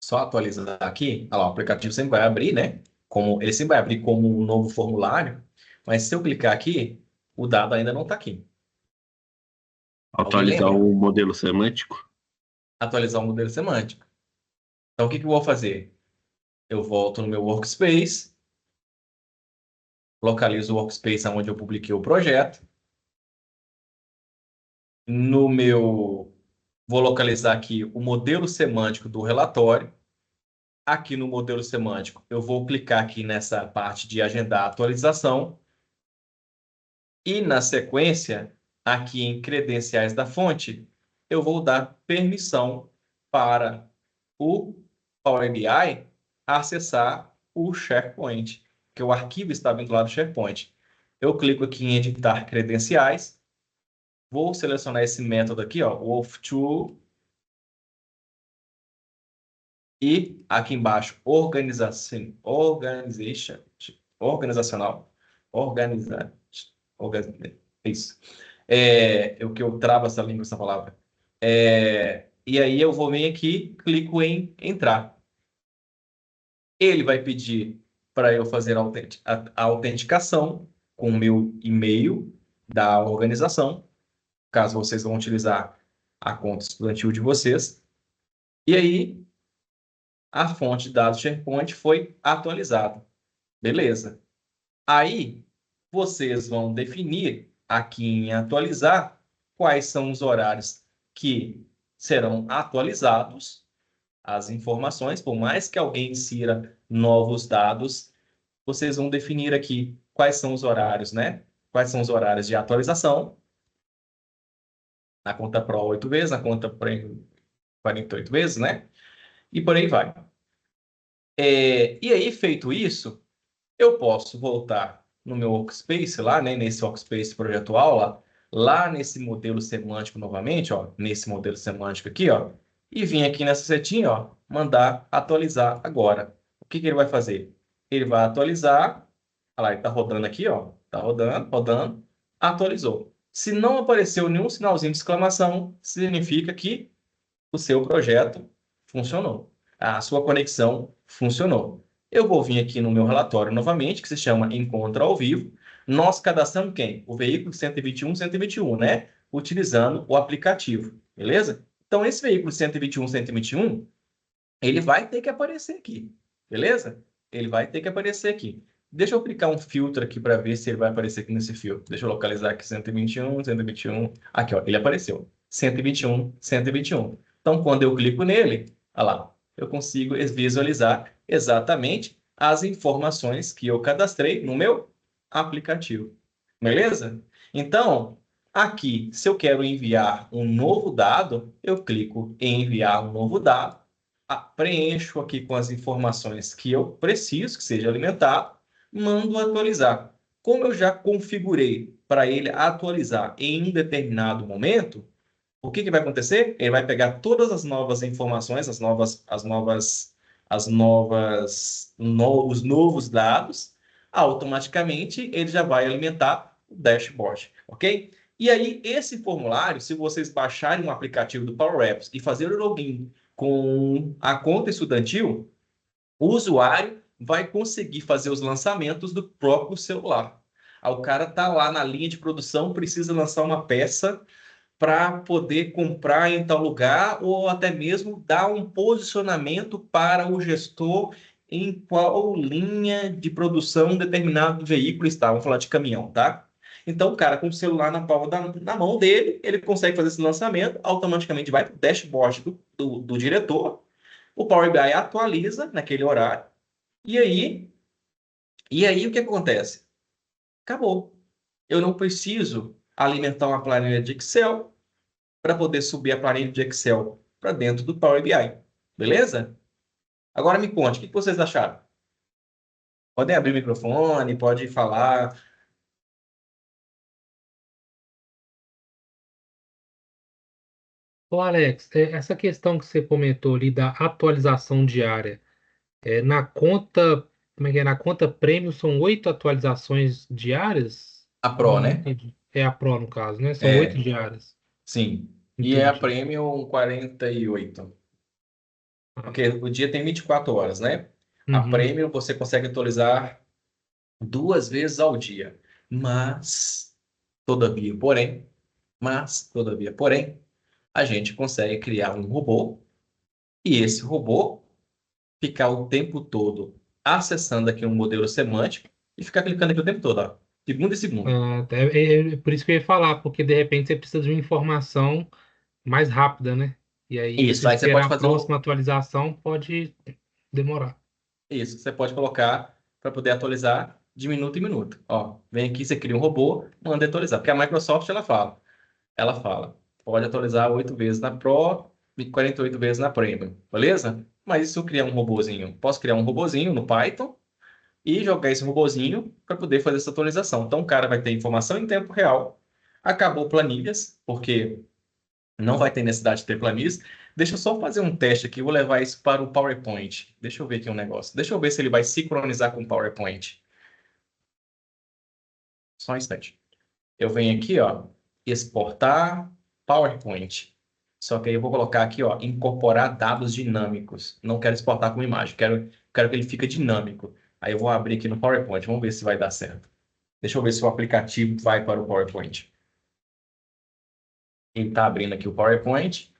Só atualizar aqui, olha lá, o aplicativo sempre vai abrir, né? Ele sempre vai abrir como um novo formulário, mas se eu clicar aqui, o dado ainda não está aqui. Alguém Atualizar lembra? o modelo semântico. Atualizar o modelo semântico. Então, o que que eu vou fazer? Eu volto no meu workspace, localizo o workspace onde eu publiquei o projeto. No meu, vou localizar aqui o modelo semântico do relatório. Aqui no modelo semântico, eu vou clicar aqui nessa parte de agendar a atualização. E na sequência, aqui em credenciais da fonte, eu vou dar permissão para o Power BI acessar o SharePoint, que o arquivo está vinculado ao SharePoint. Eu clico aqui em editar credenciais, vou selecionar esse método aqui, ó, Wolf2, e aqui embaixo, organizacional, isso. O que eu travo essa língua, essa palavra. E aí eu vou vir aqui, clico em entrar. Ele vai pedir para eu fazer a autenticação com o meu e-mail da organização, caso vocês vão utilizar a conta estudantil de vocês. E aí a fonte de dados SharePoint foi atualizada. Beleza. Aí vocês vão definir aqui em atualizar quais são os horários que serão atualizados as informações, por mais que alguém insira novos dados, vocês vão definir aqui quais são os horários, né? Quais são os horários de atualização na conta Pro 8 vezes, na conta Premium 48 vezes, né? E por aí vai. E aí, feito isso, eu posso voltar no meu workspace lá, né, nesse workspace projetual lá nesse modelo semântico novamente, ó, nesse modelo semântico aqui, ó, e vir aqui nessa setinha, ó, mandar atualizar agora. O que que ele vai fazer? Ele vai atualizar, olha lá, ele está rodando aqui, ó, está rodando, rodando, atualizou. Se não apareceu nenhum sinalzinho de exclamação, significa que o seu projeto funcionou. A sua conexão funcionou. Eu vou vir aqui no meu relatório novamente, que se chama Encontro ao Vivo. Nós cadastramos quem? O veículo 121, 121, né? Utilizando o aplicativo, beleza? Então, esse veículo 121, 121, ele vai ter que aparecer aqui, beleza? Ele vai ter que aparecer aqui. Deixa eu aplicar um filtro aqui para ver se ele vai aparecer aqui nesse filtro. Deixa eu localizar aqui 121, 121. Aqui, ó, ele apareceu. 121, 121. Então, quando eu clico nele, olha lá, eu consigo visualizar exatamente as informações que eu cadastrei no meu aplicativo. Beleza? Então, aqui, se eu quero enviar um novo dado, eu clico em enviar um novo dado, preencho aqui com as informações que eu preciso que seja alimentado, mando atualizar. Como eu já configurei para ele atualizar em um determinado momento, o que que vai acontecer? Ele vai pegar todas as novas informações, os novos dados, automaticamente ele já vai alimentar o dashboard, ok? E aí, esse formulário, se vocês baixarem um aplicativo do Power Apps e fazer o login com a conta estudantil, o usuário vai conseguir fazer os lançamentos do próprio celular. Aí o cara está lá na linha de produção, precisa lançar uma peça para poder comprar em tal lugar ou até mesmo dar um posicionamento para o gestor em qual linha de produção determinado veículo está. Vamos falar de caminhão, tá? Então, o cara com o celular na palma na mão dele, ele consegue fazer esse lançamento, automaticamente vai para o dashboard do diretor, o Power BI atualiza naquele horário, e aí o que acontece? Acabou. Eu não preciso alimentar uma planilha de Excel para poder subir a planilha de Excel para dentro do Power BI. Beleza? Agora me conte, o que vocês acharam? Podem abrir o microfone, pode falar. Ô Alex, essa questão que você comentou ali da atualização diária, na conta, como é que é? Na conta Premium são 8 atualizações diárias? A Pro, né? Entendi. É a Pro, no caso, né? São 8 É, diárias. sim. E é a Entendi. Premium 48. Ah, Porque o dia tem 24 horas, né? A uhum. Premium você consegue atualizar 2 vezes ao dia. Mas, todavia, porém, a gente consegue criar um robô e esse robô ficar o tempo todo acessando aqui um modelo semântico e ficar clicando aqui o tempo todo, ó, segundo em segundo. É por isso que eu ia falar, porque de repente você precisa de uma informação mais rápida, né? E aí você Isso, aí você esperar pode a fazer próxima atualização pode demorar. isso, você pode colocar para poder atualizar de minuto em minuto. Ó, vem aqui, você cria um robô, manda atualizar. Porque a Microsoft, ela fala, pode atualizar 8 vezes na Pro e 48 vezes na Premium, beleza? Mas e se eu criar um robozinho? Posso criar um robozinho no Python e jogar esse robozinho para poder fazer essa atualização. Então, o cara vai ter informação em tempo real. Acabou planilhas, porque não vai ter necessidade de ter planilhas. Deixa eu só fazer um teste aqui, vou levar isso para o PowerPoint. Deixa eu ver aqui um negócio. Deixa eu ver se ele vai sincronizar com o PowerPoint. Só um instante. Eu venho aqui, ó, exportar PowerPoint. Só que aí eu vou colocar aqui, ó, incorporar dados dinâmicos. Não quero exportar como imagem, quero que ele fique dinâmico. Aí eu vou abrir aqui no PowerPoint, vamos ver se vai dar certo. Deixa eu ver se o aplicativo vai para o PowerPoint. Ele está abrindo aqui o PowerPoint.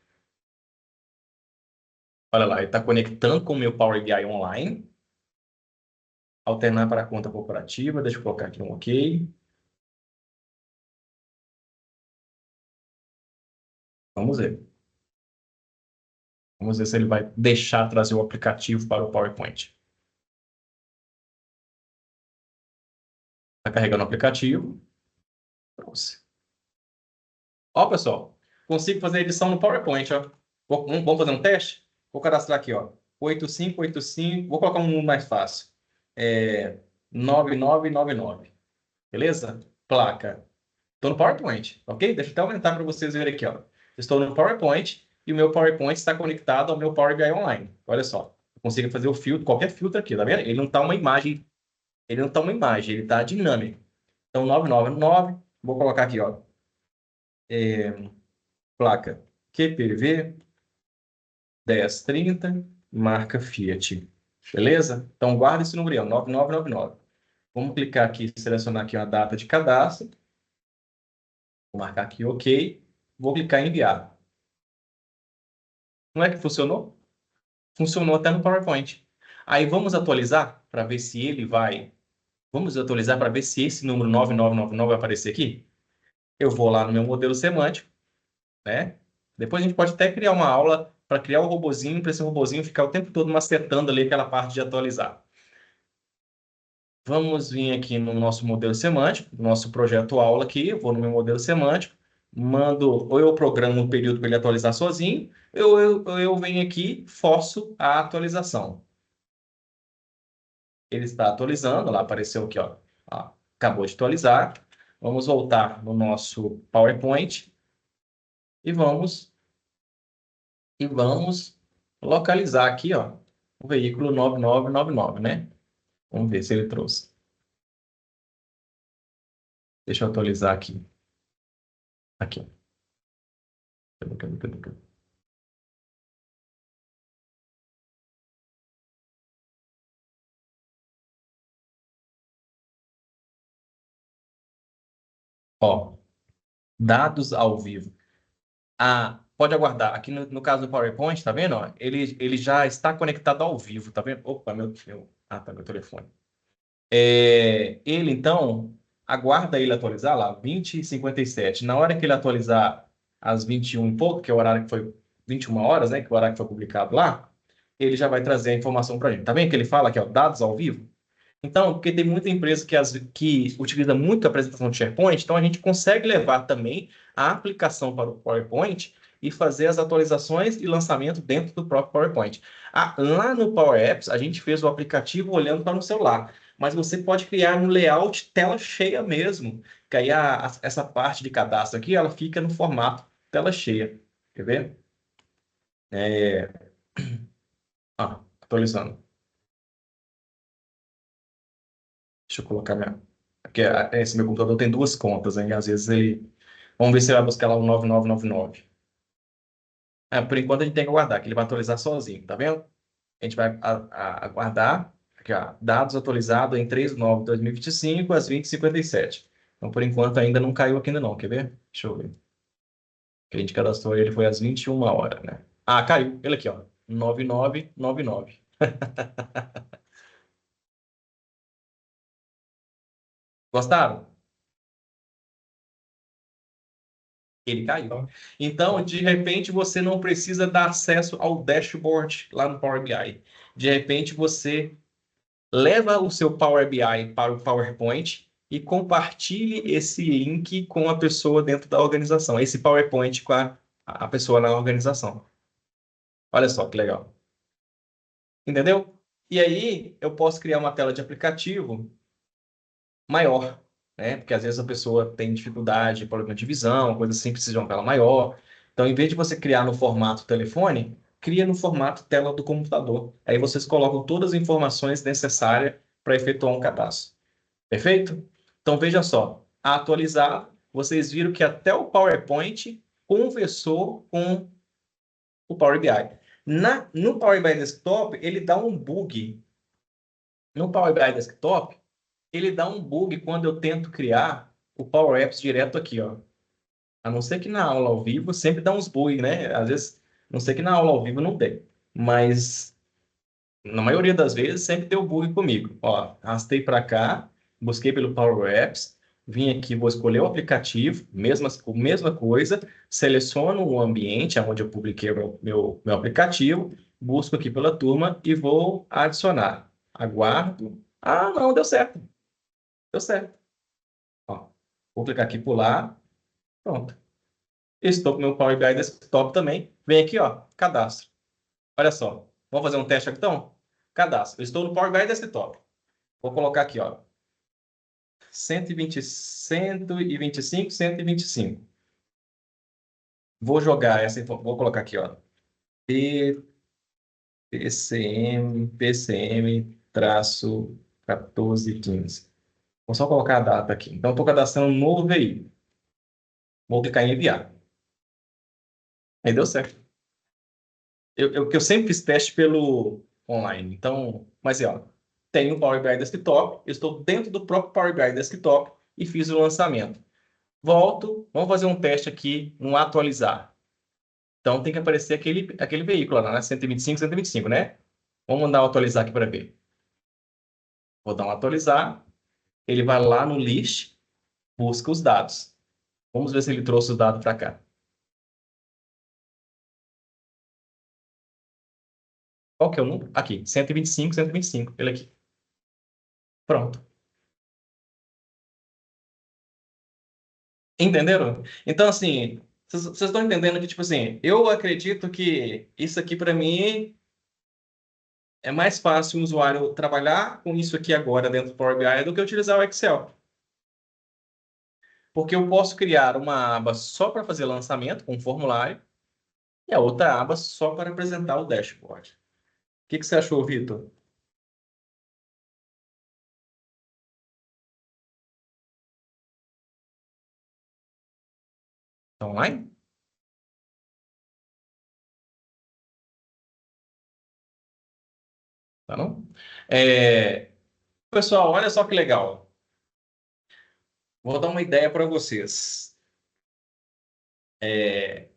Olha lá, ele está conectando com o meu Power BI online. Alternar para a conta corporativa. Deixa eu colocar aqui um OK. Vamos ver. Vamos ver se ele vai deixar trazer o aplicativo para o PowerPoint. Está carregando o aplicativo. Trouxe. Ó, pessoal, consigo fazer edição no PowerPoint, ó. Vamos fazer um teste? Vou cadastrar aqui, ó. 8585. Vou colocar um número mais fácil. 9999. Beleza? Placa. Estou no PowerPoint, ok? Deixa eu até aumentar para vocês verem aqui, ó. Estou no PowerPoint e o meu PowerPoint está conectado ao meu Power BI Online. Olha só, eu consigo fazer o filtro, qualquer filtro aqui, tá vendo? Ele não está uma imagem, ele está dinâmico. Então, 999, vou colocar aqui, ó, placa QPV 1030, marca Fiat. Beleza? Então, guarda esse número aí, ó, 9999. Vamos clicar aqui, selecionar aqui uma data de cadastro. Vou marcar aqui OK. Vou clicar em enviar. Não é que funcionou? Funcionou até no PowerPoint. Aí vamos atualizar para ver se ele vai. Vamos atualizar para ver se esse número 9999 vai aparecer aqui. Eu vou lá no meu modelo semântico, né? Depois a gente pode até criar uma aula para criar o robozinho, para esse robozinho ficar o tempo todo macetando ali aquela parte de atualizar. Vamos vir aqui no nosso modelo semântico, nosso projeto aula aqui. Eu vou no meu modelo semântico, mando, ou eu programo um período para ele atualizar sozinho, ou eu venho aqui, forço a atualização. Ele está atualizando, lá apareceu aqui, ó. Ó, acabou de atualizar. Vamos voltar no nosso PowerPoint e vamos localizar aqui, ó, o veículo 9999, né? Vamos ver se ele trouxe. Deixa eu atualizar aqui. Aqui. Ó, dados ao vivo. Pode aguardar. Aqui no caso do PowerPoint, tá vendo? Ó? Ele já está conectado ao vivo, tá vendo? Opa, tá meu telefone. Ele, então, aguarda ele atualizar lá, 20h57. Na hora que ele atualizar às 21 e pouco, que é o horário que foi 21 horas, né? Que é o horário que foi publicado lá, ele já vai trazer a informação para a gente. Tá vendo que ele fala aqui, ó, dados ao vivo? Então, porque tem muita empresa que utiliza muito a apresentação de SharePoint, então a gente consegue levar também a aplicação para o PowerPoint e fazer as atualizações e lançamento dentro do próprio PowerPoint. Lá no Power Apps, a gente fez o aplicativo olhando para o celular, mas você pode criar um layout tela cheia mesmo, que aí essa parte de cadastro aqui, ela fica no formato tela cheia. Quer ver? Atualizando. Deixa eu colocar minha Porque esse meu computador tem duas contas, hein? Às vezes ele... Vamos ver se ele vai buscar lá o 9999. Por enquanto a gente tem que aguardar, que ele vai atualizar sozinho, tá vendo? A gente vai aguardar, aqui, ó, dados atualizados em 3/9/2025, às 20h57. Então, por enquanto, ainda não caiu aqui ainda não, quer ver? Deixa eu ver. Que a gente cadastrou ele foi às 21 horas, né? Ah, caiu. Ele aqui, ó. 9999. Gostaram? Ele caiu. Então, de repente, você não precisa dar acesso ao dashboard lá no Power BI. De repente, você leva o seu Power BI para o PowerPoint e compartilhe esse link com a pessoa dentro da organização, esse PowerPoint com a pessoa na organização. Olha só que legal. Entendeu? E aí eu posso criar uma tela de aplicativo maior, né? Porque às vezes a pessoa tem dificuldade, problema de visão, coisa assim, precisa de uma tela maior. Então, em vez de você criar no formato telefone, cria no formato tela do computador. Aí vocês colocam todas as informações necessárias para efetuar um cadastro. Perfeito? Então, veja só. Atualizado, vocês viram que até o PowerPoint conversou com o Power BI. No Power BI Desktop, ele dá um bug. No Power BI Desktop, ele dá um bug quando eu tento criar o Power Apps direto aqui, ó. A não ser que na aula ao vivo sempre dá uns bugs, né? Às vezes, a não sei que na aula ao vivo não tem. Mas na maioria das vezes, sempre deu bug comigo. Ó, arrastei para cá, busquei pelo Power Apps, vim aqui, vou escolher o aplicativo, mesma coisa, seleciono o ambiente onde eu publiquei o meu aplicativo, busco aqui pela turma e vou adicionar. Aguardo. Ah, não, deu certo. Deu certo. Ó, vou clicar aqui pular. Pronto. Estou com o meu Power BI Desktop também. Vem aqui, ó, cadastro. Olha só. Vamos fazer um teste aqui, então? Cadastro. Eu estou no Power BI Desktop. Vou colocar aqui, ó. 120, 125, 125. Vou jogar essa informação. Vou colocar aqui, ó. PCM, traço 1415. Vou só colocar a data aqui. Então, estou cadastrando um novo veículo. Vou clicar em enviar. Aí deu certo. Eu sempre fiz teste pelo online. Então, mas ó, tenho o Power BI Desktop, eu estou dentro do próprio Power BI Desktop e fiz o lançamento. Volto, vamos fazer um teste aqui no atualizar. Então tem que aparecer aquele veículo lá, né? 125, 125, né? Vamos mandar um atualizar aqui para ver. Vou dar um atualizar. Ele vai lá no list, busca os dados. Vamos ver se ele trouxe os dados para cá. Qual que é o número? Aqui, 125, 125. Ele aqui. Pronto. Entenderam? Então, assim, vocês estão entendendo que, tipo assim, eu acredito que isso aqui, para mim, é mais fácil o usuário trabalhar com isso aqui agora dentro do Power BI do que utilizar o Excel. Porque eu posso criar uma aba só para fazer lançamento com um formulário e a outra aba só para apresentar o dashboard. O que você achou, Vitor? Tá online? Tá não? Pessoal, olha só que legal. Vou dar uma ideia para vocês.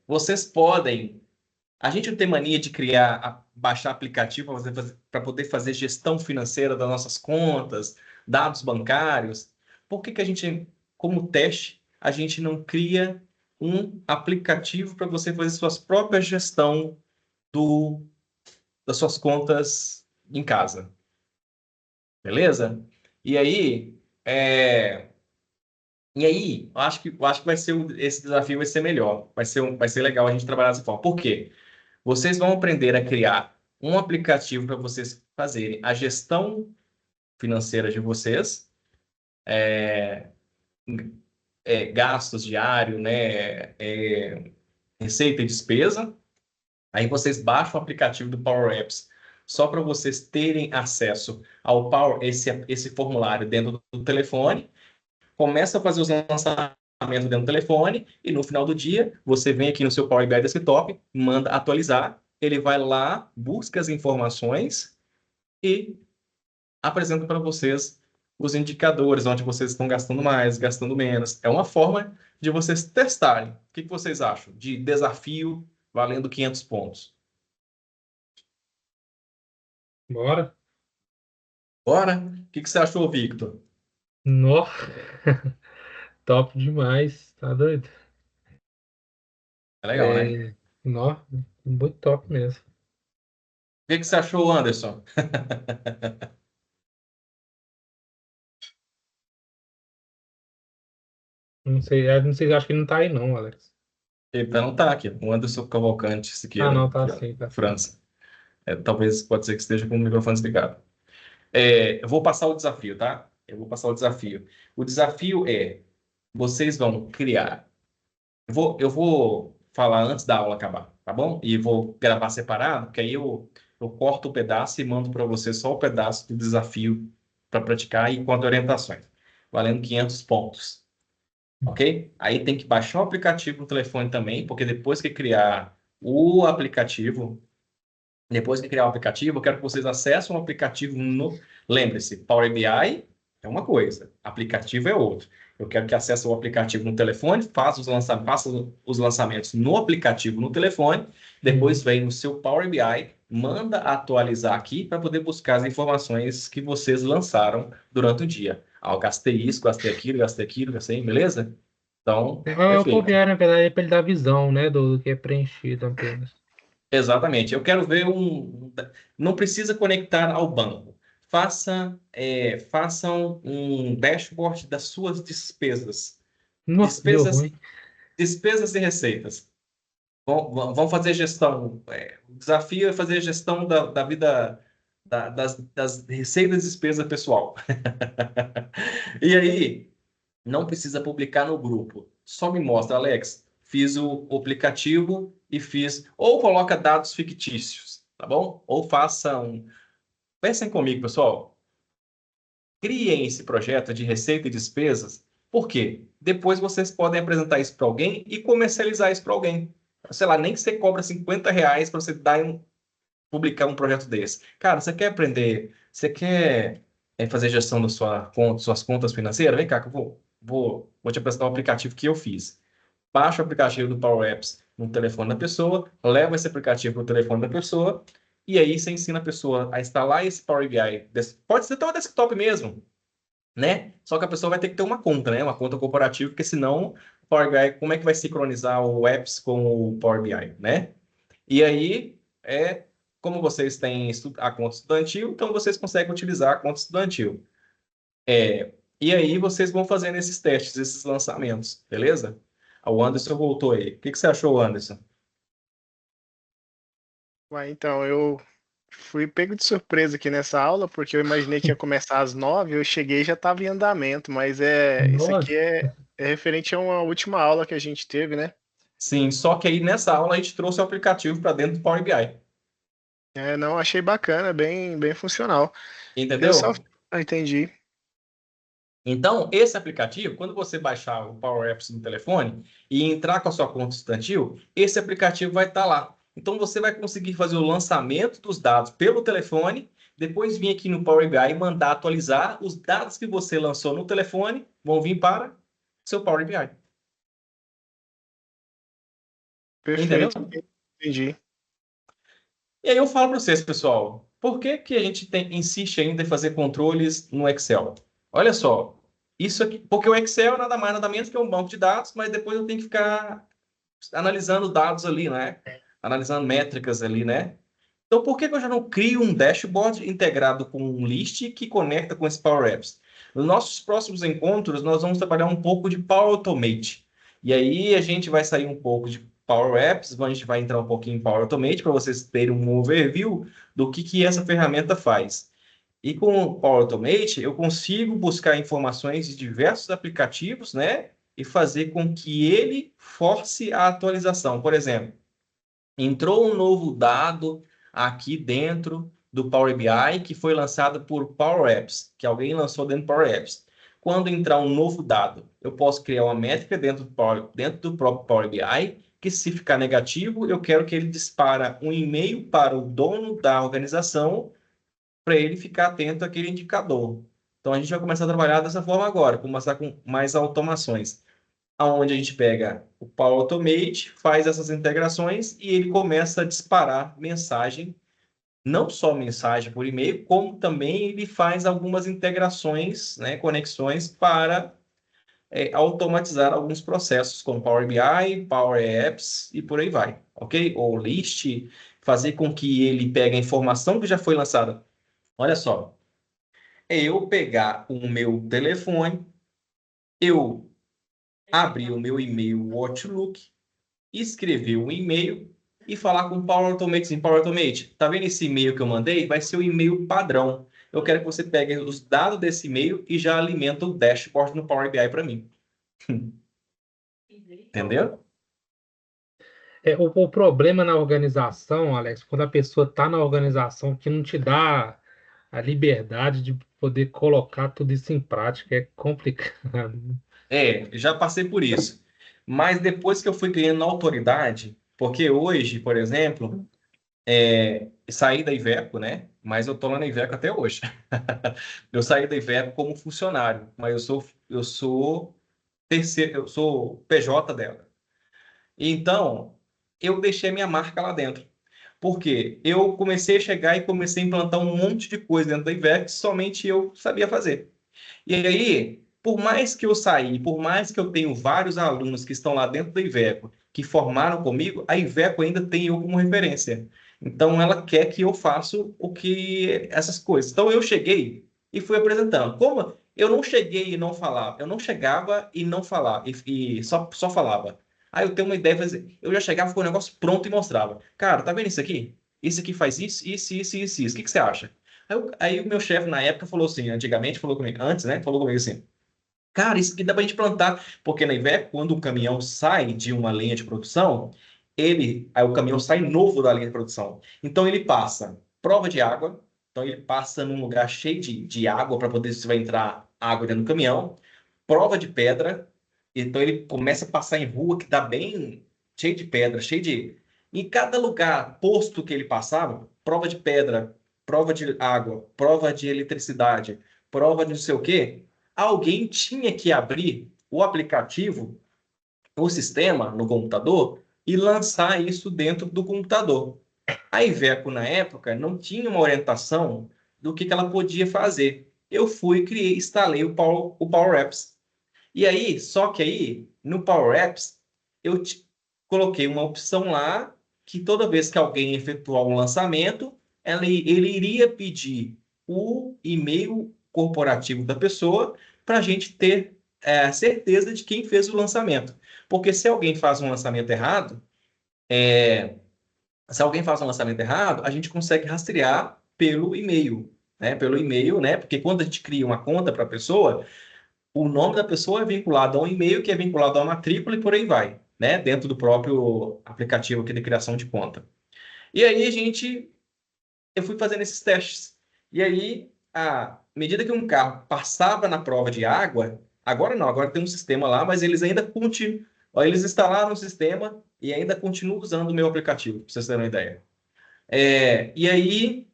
Vocês podem. A gente não tem mania de baixar aplicativo para poder fazer gestão financeira das nossas contas, dados bancários. Por que que a gente, como teste, a gente não cria um aplicativo para você fazer suas próprias gestão das suas contas em casa? Beleza? E aí, eu acho que esse desafio vai ser melhor. Vai ser legal a gente trabalhar dessa forma. Por quê? Vocês vão aprender a criar um aplicativo para vocês fazerem a gestão financeira de vocês, gastos diários, né, receita e despesa. Aí vocês baixam o aplicativo do Power Apps só para vocês terem acesso ao esse formulário dentro do telefone. começa a fazer os lançamentos dentro do telefone e no final do dia você vem aqui no seu Power BI Desktop, manda atualizar, ele vai lá, busca as informações e apresenta para vocês os indicadores, onde vocês estão gastando mais, gastando menos. É uma forma de vocês testarem. O que vocês acham de desafio valendo 500 pontos? Bora? Bora? O que você achou, Victor? Nó, top demais, tá doido? É legal, né? É, nó, muito top mesmo. O que você achou, Anderson? Não sei, acho que não tá aí não, Alex. Ele não tá aqui. O Anderson Cavalcante Ah, não, Siqueira, tá aqui, ó, sim, tá sim. França. Talvez pode ser que esteja com o microfone desligado. Eu vou passar o desafio, tá? Eu vou passar o desafio. O desafio é: vocês vão criar. Eu vou falar antes da aula acabar, tá bom? E vou gravar separado, porque aí eu corto o pedaço e mando para você só o pedaço do desafio para praticar e com as orientações, valendo 500 pontos. Ok? Aí tem que baixar o aplicativo no telefone também, porque depois que criar o aplicativo, depois que criar o aplicativo, eu quero que vocês acessem o aplicativo no. Lembre-se, Power BI é uma coisa, aplicativo é outra. Eu quero que acesse o aplicativo no telefone, faça os lançamentos no aplicativo no telefone, depois Uhum. vem no seu Power BI, manda atualizar aqui para poder buscar as informações que vocês lançaram durante o dia. Ah, eu gastei isso, gastei aquilo, gastei, beleza? Então, É o Power perfeito. BI, na verdade, é para ele dar visão, né, do que é preenchido apenas. Exatamente. Eu quero ver um. Não precisa conectar ao banco. Façam um dashboard das suas despesas. Nossa, deu Despesas, ruim. despesas e receitas. Vão fazer gestão. O desafio é fazer gestão da vida, das receitas e despesa pessoal. E aí, não precisa publicar no grupo. Só me mostra, Alex. Fiz o aplicativo e fiz. Ou coloca dados fictícios, tá bom? Ou faça um. Pensem comigo, pessoal. Criem esse projeto de receita e despesas. Por quê? Depois vocês podem apresentar isso para alguém e comercializar isso para alguém. Sei lá, nem que você cobra R$ 50 para você publicar um projeto desse. Cara, você quer aprender? Você quer fazer gestão da sua conta, suas contas financeiras? Vem cá, que eu vou te apresentar um aplicativo que eu fiz. Baixa o aplicativo do Power Apps no telefone da pessoa, leva esse aplicativo no telefone da pessoa, e aí você ensina a pessoa a instalar esse Power BI. Pode ser até um desktop mesmo, né? Só que a pessoa vai ter que ter uma conta, né? Uma conta corporativa, porque senão o Power BI, como é que vai sincronizar o Apps com o Power BI, né? E aí, como vocês têm a conta estudantil, então vocês conseguem utilizar a conta estudantil. E aí vocês vão fazendo esses testes, esses lançamentos, beleza? O Anderson voltou aí. O que você achou, Anderson? Ué, então, eu fui pego de surpresa aqui nessa aula, porque eu imaginei que ia começar às 9, eu cheguei e já estava em andamento, mas isso aqui Nossa, é referente a uma última aula que a gente teve, né? Sim, só que aí nessa aula a gente trouxe o aplicativo para dentro do Power BI. Não, achei bacana, bem funcional. Eu só. Entendeu? Entendi. Então, esse aplicativo, quando você baixar o Power Apps no telefone e entrar com a sua conta estudantil, esse aplicativo vai estar lá. Então, você vai conseguir fazer o lançamento dos dados pelo telefone, depois vir aqui no Power BI e mandar atualizar os dados que você lançou no telefone, vão vir para seu Power BI. Entendeu? Perfeito. Entendi. E aí eu falo para vocês, pessoal, por que que a gente insiste ainda em fazer controles no Excel? Olha só, isso aqui, porque o Excel é nada mais nada menos que um banco de dados, mas depois eu tenho que ficar analisando dados ali, né? Analisando métricas ali, né? Então, por que que eu já não crio um dashboard integrado com um list que conecta com esse Power Apps? Nos nossos próximos encontros, nós vamos trabalhar um pouco de Power Automate. E aí a gente vai sair um pouco de Power Apps, a gente vai entrar um pouquinho em Power Automate para vocês terem um overview do que essa ferramenta faz. E com o Power Automate, eu consigo buscar informações de diversos aplicativos, né? E fazer com que ele force a atualização. Por exemplo, entrou um novo dado aqui dentro do Power BI que foi lançado por Power Apps, que alguém lançou dentro do Power Apps. quando entrar um novo dado, eu posso criar uma métrica dentro do próprio Power BI, que se ficar negativo, eu quero que ele dispara um e-mail para o dono da organização para ele ficar atento àquele indicador. Então, a gente vai começar a trabalhar dessa forma agora, começar com mais automações, aonde a gente pega o Power Automate, faz essas integrações e ele começa a disparar mensagem, não só mensagem por e-mail, como também ele faz algumas integrações, né, conexões para automatizar alguns processos, como Power BI, Power Apps e por aí vai, ok? Ou List, fazer com que ele pegue a informação que já foi lançada. Olha só, é eu pegar o meu telefone, eu abrir o meu e-mail Outlook, escrever um e-mail e falar com o Power Automate. Sim, Power Automate, tá vendo esse e-mail que eu mandei? Vai ser o e-mail padrão. Eu quero que você pegue os dados desse e-mail e já alimenta o dashboard no Power BI para mim. Entendeu? O problema na organização, Alex, quando a pessoa está na organização que não te dá a liberdade de poder colocar tudo isso em prática, é complicado. Já passei por isso. Mas depois que eu fui ganhando autoridade, porque hoje, por exemplo, saí da Iveco, né? Mas eu tô lá na Iveco até hoje. Eu saí da Iveco como funcionário, mas eu sou PJ dela. Então, eu deixei minha marca lá dentro. Porque eu comecei a chegar e comecei a implantar um monte de coisa dentro da Iveco que somente eu sabia fazer. E aí, por mais que eu saí, por mais que eu tenho vários alunos que estão lá dentro da Iveco, que formaram comigo, a Iveco ainda tem eu como referência. Então, ela quer que eu faça essas coisas. Então, eu cheguei e fui apresentando. Como eu não cheguei e não falava, eu não chegava e não falava, e só falava. Aí eu tenho uma ideia, eu já chegava com o negócio pronto e mostrava. Cara, tá vendo isso aqui? Isso aqui faz isso. O que que você acha? Aí o meu chefe na época falou assim, antigamente falou comigo, antes, né? Falou comigo assim, cara, isso aqui dá pra gente plantar, porque na Iveco, quando o caminhão sai de uma linha de produção, aí o caminhão sai novo da linha de produção. Então ele passa prova de água, então ele passa num lugar cheio de água para poder se vai entrar água dentro do caminhão, prova de pedra, então ele começa a passar em rua que dá bem cheio de pedra, cheio de. Em cada lugar, posto que ele passava, prova de pedra, prova de água, prova de eletricidade, prova de não sei o quê, alguém tinha que abrir o aplicativo, o sistema no computador e lançar isso dentro do computador. A Iveco, na época, não tinha uma orientação do que ela podia fazer. Eu fui, criei, instalei o Power Apps. E aí, só que aí, no Power Apps, coloquei uma opção lá que toda vez que alguém efetuar um lançamento, ele iria pedir o e-mail corporativo da pessoa para a gente ter certeza de quem fez o lançamento. Porque se alguém faz um lançamento errado, a gente consegue rastrear pelo e-mail, né? Pelo e-mail, né? Porque quando a gente cria uma conta para a pessoa, o nome da pessoa é vinculado a um e-mail que é vinculado a uma matrícula e por aí vai, né? Dentro do próprio aplicativo aqui de criação de conta. E aí eu fui fazendo esses testes. E aí, à medida que um carro passava na prova de água, agora não, agora tem um sistema lá, mas eles ainda continuam, eles instalaram o sistema e ainda continuam usando o meu aplicativo, para vocês terem uma ideia. E aí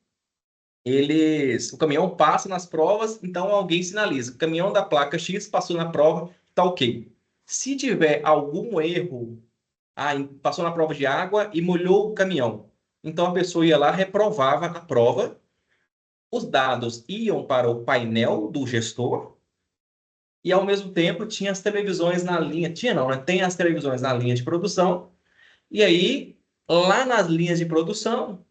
o caminhão passa nas provas, então alguém sinaliza. O caminhão da placa X passou na prova, tá ok. Se tiver algum erro, passou na prova de água e molhou o caminhão. Então a pessoa ia lá, reprovava a prova, os dados iam para o painel do gestor e ao mesmo tempo tinha as televisões na linha, tinha não, né? Tem as televisões na linha de produção. E aí, lá nas linhas de produção,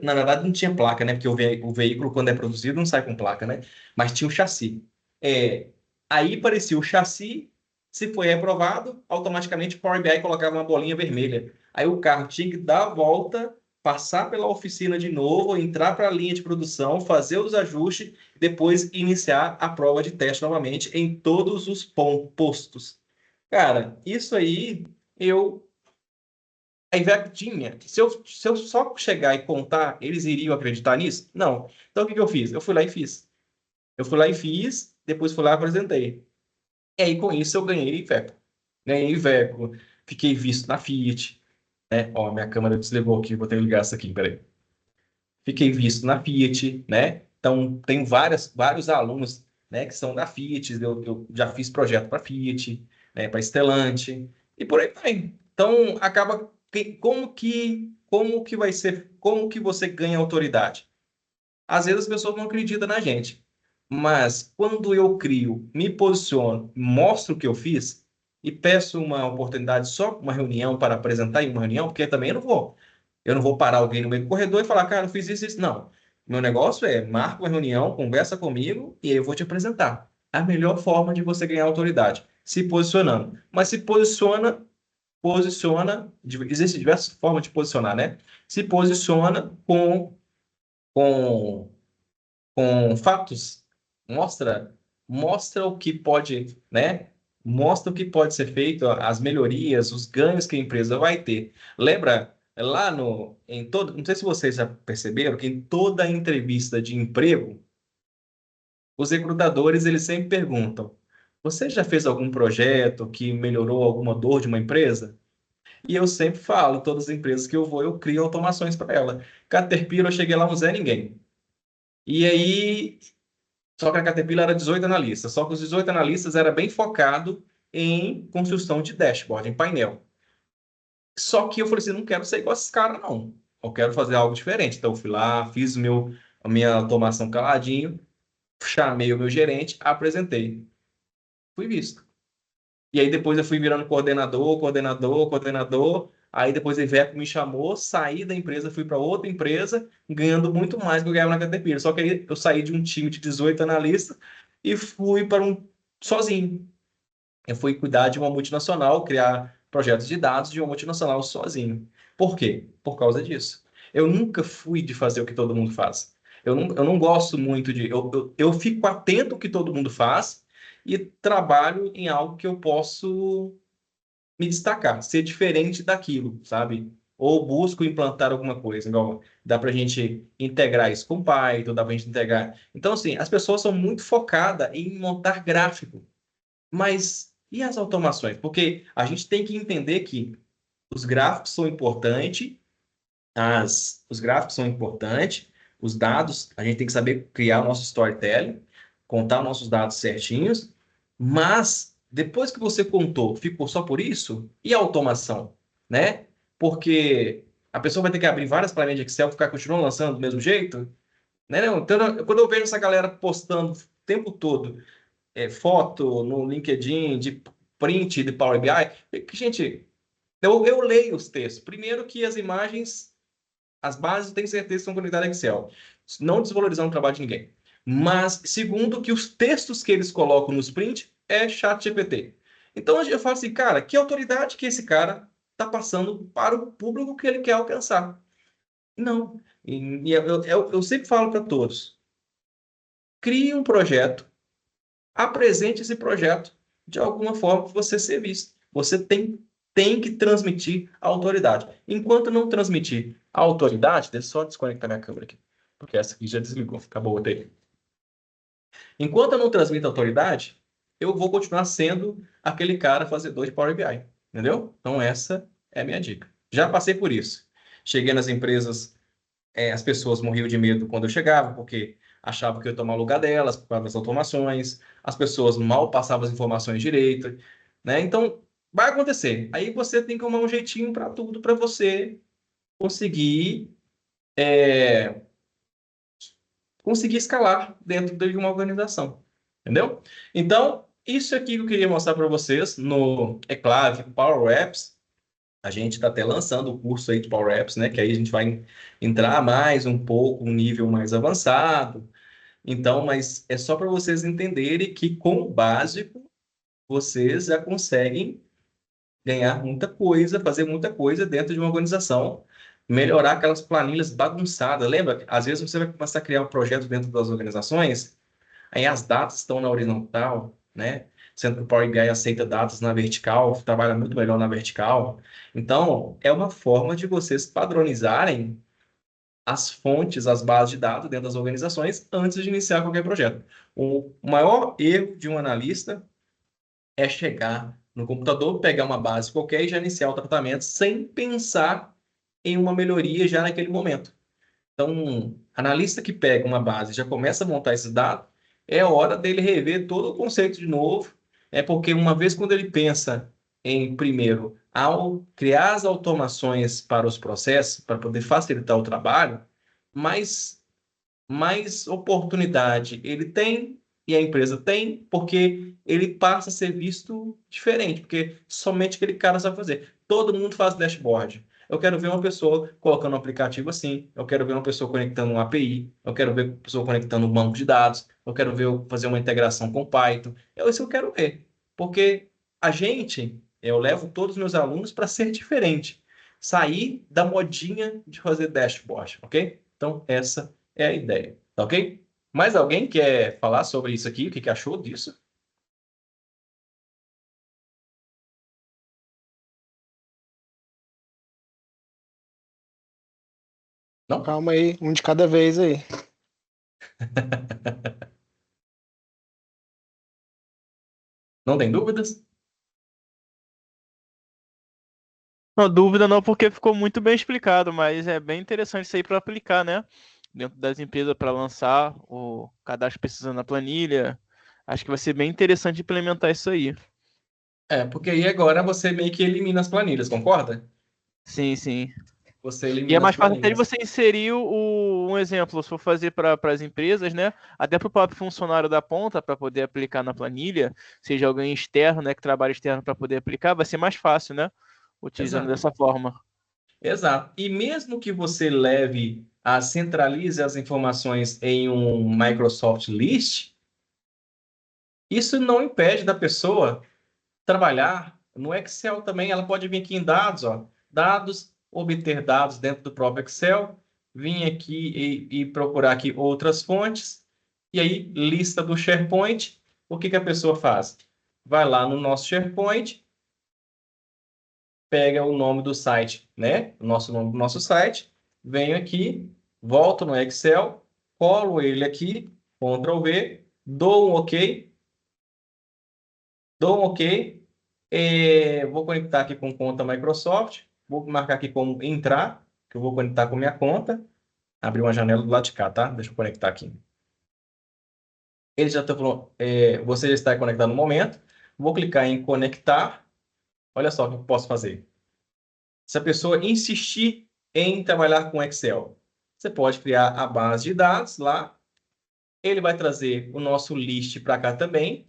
na verdade, não tinha placa, né? Porque o veículo, quando é produzido, não sai com placa, né? Mas tinha o chassi. Aí aparecia o chassi, se foi reprovado, automaticamente o Power BI colocava uma bolinha vermelha. Aí o carro tinha que dar a volta, passar pela oficina de novo, entrar para a linha de produção, fazer os ajustes, depois iniciar a prova de teste novamente em todos os postos. Cara, isso aí eu a Iveco tinha. Se eu só chegar e contar, eles iriam acreditar nisso? Não. Então, o que que eu fiz? Eu fui lá e fiz. Eu fui lá e fiz, depois fui lá e apresentei. E aí, com isso, eu ganhei Iveco. Ganhei Iveco, fiquei visto na Fiat, né? Ó, minha câmera desligou aqui, vou ter que ligar essa aqui, peraí. Fiquei visto na Fiat, né? Então, tenho vários alunos, né, que são da Fiat, eu já fiz projeto para Fiat, né, para Stellantis, e por aí vai. Então, acaba, como que vai ser, como que você ganha autoridade? Às vezes as pessoas não acreditam na gente, mas quando eu crio, me posiciono, mostro o que eu fiz e peço uma oportunidade só uma reunião para apresentar em uma reunião, porque também eu não vou parar alguém no meio do corredor e falar, cara, eu fiz isso, isso. Não. Meu negócio é marca uma reunião, conversa comigo e eu vou te apresentar. A melhor forma de você ganhar autoridade, se posicionando. Mas se existem diversas formas de posicionar, né? Se posiciona com com fatos, mostra, mostra o que pode, né? Mostra o que pode ser feito, as melhorias, os ganhos que a empresa vai ter. Lembra lá em todo, não sei se vocês já perceberam que em toda entrevista de emprego, os recrutadores eles sempre perguntam: você já fez algum projeto que melhorou alguma dor de uma empresa? E eu sempre falo, todas as empresas que eu vou, eu crio automações para ela. Caterpillar, eu cheguei lá, não Zé Ninguém. E aí, só que a Caterpillar era 18 analistas, só que os 18 analistas era bem focado em construção de dashboard, em painel. Só que eu falei assim, não quero ser igual esses caras, não. Eu quero fazer algo diferente. Então eu fui lá, fiz a minha automação caladinho, chamei o meu gerente, apresentei. Fui visto. E aí depois eu fui virando coordenador, coordenador, coordenador. Aí depois a Iveco me chamou, saí da empresa, fui para outra empresa, ganhando muito mais do que eu ganhava na Caterpillar. Só que aí eu saí de um time de 18 analistas e fui para um sozinho. Eu fui cuidar de uma multinacional, criar projetos de dados de uma multinacional sozinho. Por quê? Por causa disso. Eu nunca fui de fazer o que todo mundo faz. Eu não gosto muito de. Eu fico atento ao que todo mundo faz e trabalho em algo que eu posso me destacar, ser diferente daquilo, sabe? Ou busco implantar alguma coisa. Igual, dá para a gente integrar isso com Python, dá para a gente integrar. Então, assim, as pessoas são muito focadas em montar gráfico. Mas e as automações? Porque a gente tem que entender que os gráficos são importantes, os gráficos são importantes, os dados, a gente tem que saber criar o nosso storytelling, contar os nossos dados certinhos, mas depois que você contou, ficou só por isso? E a automação, né? Porque a pessoa vai ter que abrir várias planilhas de Excel, ficar continuando lançando do mesmo jeito, né? Não? Então, quando eu vejo essa galera postando o tempo todo foto no LinkedIn, de print de Power BI, gente, eu leio os textos. Primeiro que as imagens, as bases, tenho certeza que são conectadas a Excel. Não desvalorizando o trabalho de ninguém. Mas, segundo, que os textos que eles colocam nos print é chat GPT. Então, eu falo assim, cara, que autoridade que esse cara está passando para o público que ele quer alcançar? Não. E eu sempre falo para todos, crie um projeto, apresente esse projeto de alguma forma para você ser visto. Você tem que transmitir a autoridade. Enquanto não transmitir a autoridade, deixa eu só desconectar minha câmera aqui, porque essa aqui já desligou, acabou o dele. Enquanto eu não transmito a autoridade, eu vou continuar sendo aquele cara fazedor de Power BI, entendeu? Então essa é a minha dica. Já passei por isso. Cheguei nas empresas, as pessoas morriam de medo quando eu chegava, porque achavam que eu ia tomar o lugar delas por causa das automações, as pessoas mal passavam as informações direito, né? Então, vai acontecer. Aí você tem que arrumar um jeitinho para tudo, para você conseguir, é, conseguir escalar dentro de uma organização, entendeu? Então, isso aqui que eu queria mostrar para vocês no Enclave Power Apps. A gente está até lançando o curso aí de Power Apps, né? Que aí a gente vai entrar mais um pouco, um nível mais avançado. Então, mas é só para vocês entenderem que com o básico vocês já conseguem ganhar muita coisa, fazer muita coisa dentro de uma organização, melhorar aquelas planilhas bagunçadas. Lembra? Às vezes você vai começar a criar um projeto dentro das organizações, aí as datas estão na horizontal, né? Sendo que o Power BI aceita datas na vertical, trabalha muito melhor na vertical. Então, é uma forma de vocês padronizarem as fontes, as bases de dados dentro das organizações antes de iniciar qualquer projeto. O maior erro de um analista é chegar no computador, pegar uma base qualquer e já iniciar o tratamento sem pensar em uma melhoria já naquele momento. Então, analista que pega uma base e já começa a montar esses dados, é hora dele rever todo o conceito de novo, porque uma vez quando ele pensa em, primeiro, ao criar as automações para os processos, para poder facilitar o trabalho, mais, mais oportunidade ele tem e a empresa tem, porque ele passa a ser visto diferente, porque somente aquele cara sabe fazer. Todo mundo faz dashboard. Eu quero ver uma pessoa colocando um aplicativo assim, eu quero ver uma pessoa conectando um API, eu quero ver uma pessoa conectando um banco de dados, eu quero ver fazer uma integração com Python. É isso que eu quero ver, porque eu levo todos os meus alunos para ser diferente, sair da modinha de fazer dashboard, ok? Então, essa é a ideia, tá ok? Mais alguém quer falar sobre isso aqui? O que achou disso? Não? Calma aí, um de cada vez aí. Não tem dúvidas? Não, dúvida não, porque ficou muito bem explicado, mas é bem interessante isso aí para aplicar, né? Dentro das empresas para lançar o cadastro precisando na planilha. Acho que vai ser bem interessante implementar isso aí. Porque aí agora você meio que elimina as planilhas, concorda? Sim, sim. Você E é elimina as mais fácil até de planilhas. você inserir um exemplo, se for fazer para as empresas, né? Até para o próprio funcionário da ponta, para poder aplicar na planilha, seja alguém externo, né, que trabalha externo para poder aplicar, vai ser mais fácil, né? Utilizando Exato. dessa forma. Exato. E mesmo que você centralize as informações em um Microsoft List, isso não impede da pessoa trabalhar no Excel também. Ela pode vir aqui em dados, ó, dados, obter dados dentro do próprio Excel, vir aqui e procurar aqui outras fontes, e aí lista do SharePoint. O que a pessoa faz? Vai lá no nosso SharePoint, pega o nome do site, né? O nosso nome do nosso site, venho aqui, volto no Excel, colo ele aqui, Ctrl V, dou um OK, vou conectar aqui com conta Microsoft, vou marcar aqui como entrar, que eu vou conectar com minha conta, abrir uma janela do lado de cá, tá? Deixa eu conectar aqui. Ele já está falando, você já está conectado no momento, vou clicar em conectar, olha só o que eu posso fazer. Se a pessoa insistir em trabalhar com Excel, você pode criar a base de dados lá, ele vai trazer o nosso list para cá também,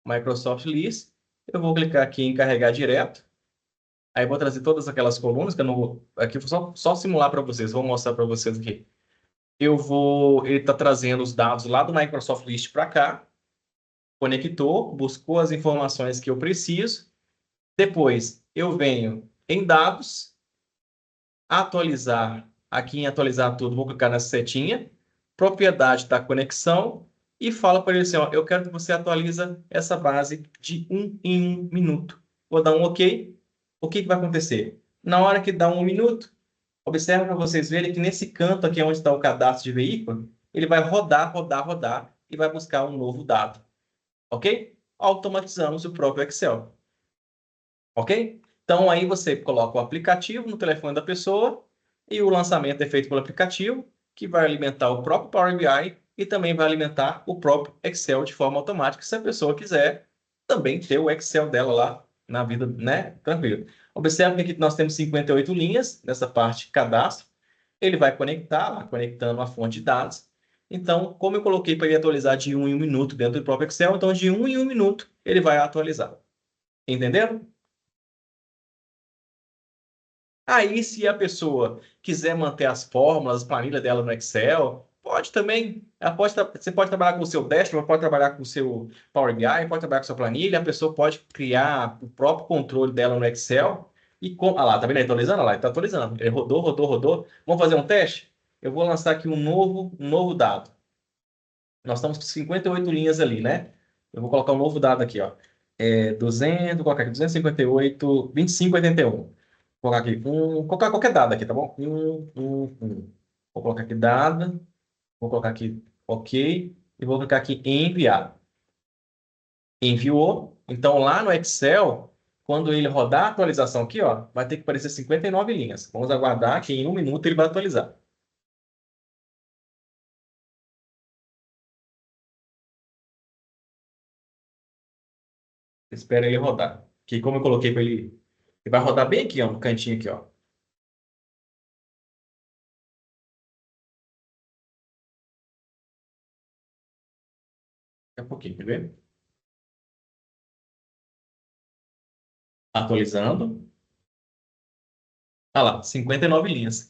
Microsoft List, eu vou clicar aqui em carregar direto, aí vou trazer todas aquelas colunas, que eu não vou, aqui vou só simular para vocês, vou mostrar para vocês aqui. Ele está trazendo os dados lá do Microsoft List para cá, conectou, buscou as informações que eu preciso, depois eu venho em dados, atualizar, aqui em atualizar tudo, vou clicar nessa setinha, propriedade da conexão, e falo para ele assim, ó, eu quero que você atualiza essa base de 1 em 1 minuto. Vou dar um OK. O que vai acontecer? Na hora que dá 1 minuto, observa para vocês verem que nesse canto aqui onde está o cadastro de veículo, ele vai rodar, rodar, rodar e vai buscar um novo dado. Ok? Automatizamos o próprio Excel. Ok? Então, aí você coloca o aplicativo no telefone da pessoa e o lançamento é feito pelo aplicativo, que vai alimentar o próprio Power BI e também vai alimentar o próprio Excel de forma automática, se a pessoa quiser também ter o Excel dela lá na vida, né? Tranquilo. Observe que aqui nós temos 58 linhas nessa parte cadastro. Ele vai conectar, lá, conectando a fonte de dados. Então, como eu coloquei para ele atualizar de 1 em 1 minuto dentro do próprio Excel, então de 1 em 1 minuto ele vai atualizar. Entenderam? Aí, se a pessoa quiser manter as fórmulas, as planilhas dela no Excel, pode também. Você pode trabalhar com o seu dashboard, pode trabalhar com o seu Power BI, pode trabalhar com a sua planilha, a pessoa pode criar o próprio controle dela no Excel. Ah lá, tá vendo? Ele atualizando? Olha lá, ele está atualizando. Ele rodou, rodou, rodou. Vamos fazer um teste? Eu vou lançar aqui um novo dado. Nós estamos com 58 linhas ali, né? Eu vou colocar um novo dado aqui, ó. 200, vou colocar aqui 258, 2581. Vou colocar aqui, colocar qualquer dado aqui, tá bom? Vou colocar aqui dado, vou colocar aqui OK e vou clicar aqui em enviar. Enviou. Então, lá no Excel, quando ele rodar a atualização aqui, ó, vai ter que aparecer 59 linhas. Vamos aguardar que em 1 minuto ele vai atualizar. Espera ele rodar. Que como eu coloquei para ele, ele vai rodar bem aqui, ó, no cantinho aqui, ó. Daqui a pouquinho, quer ver? Atualizando. Ah lá, 59 linhas.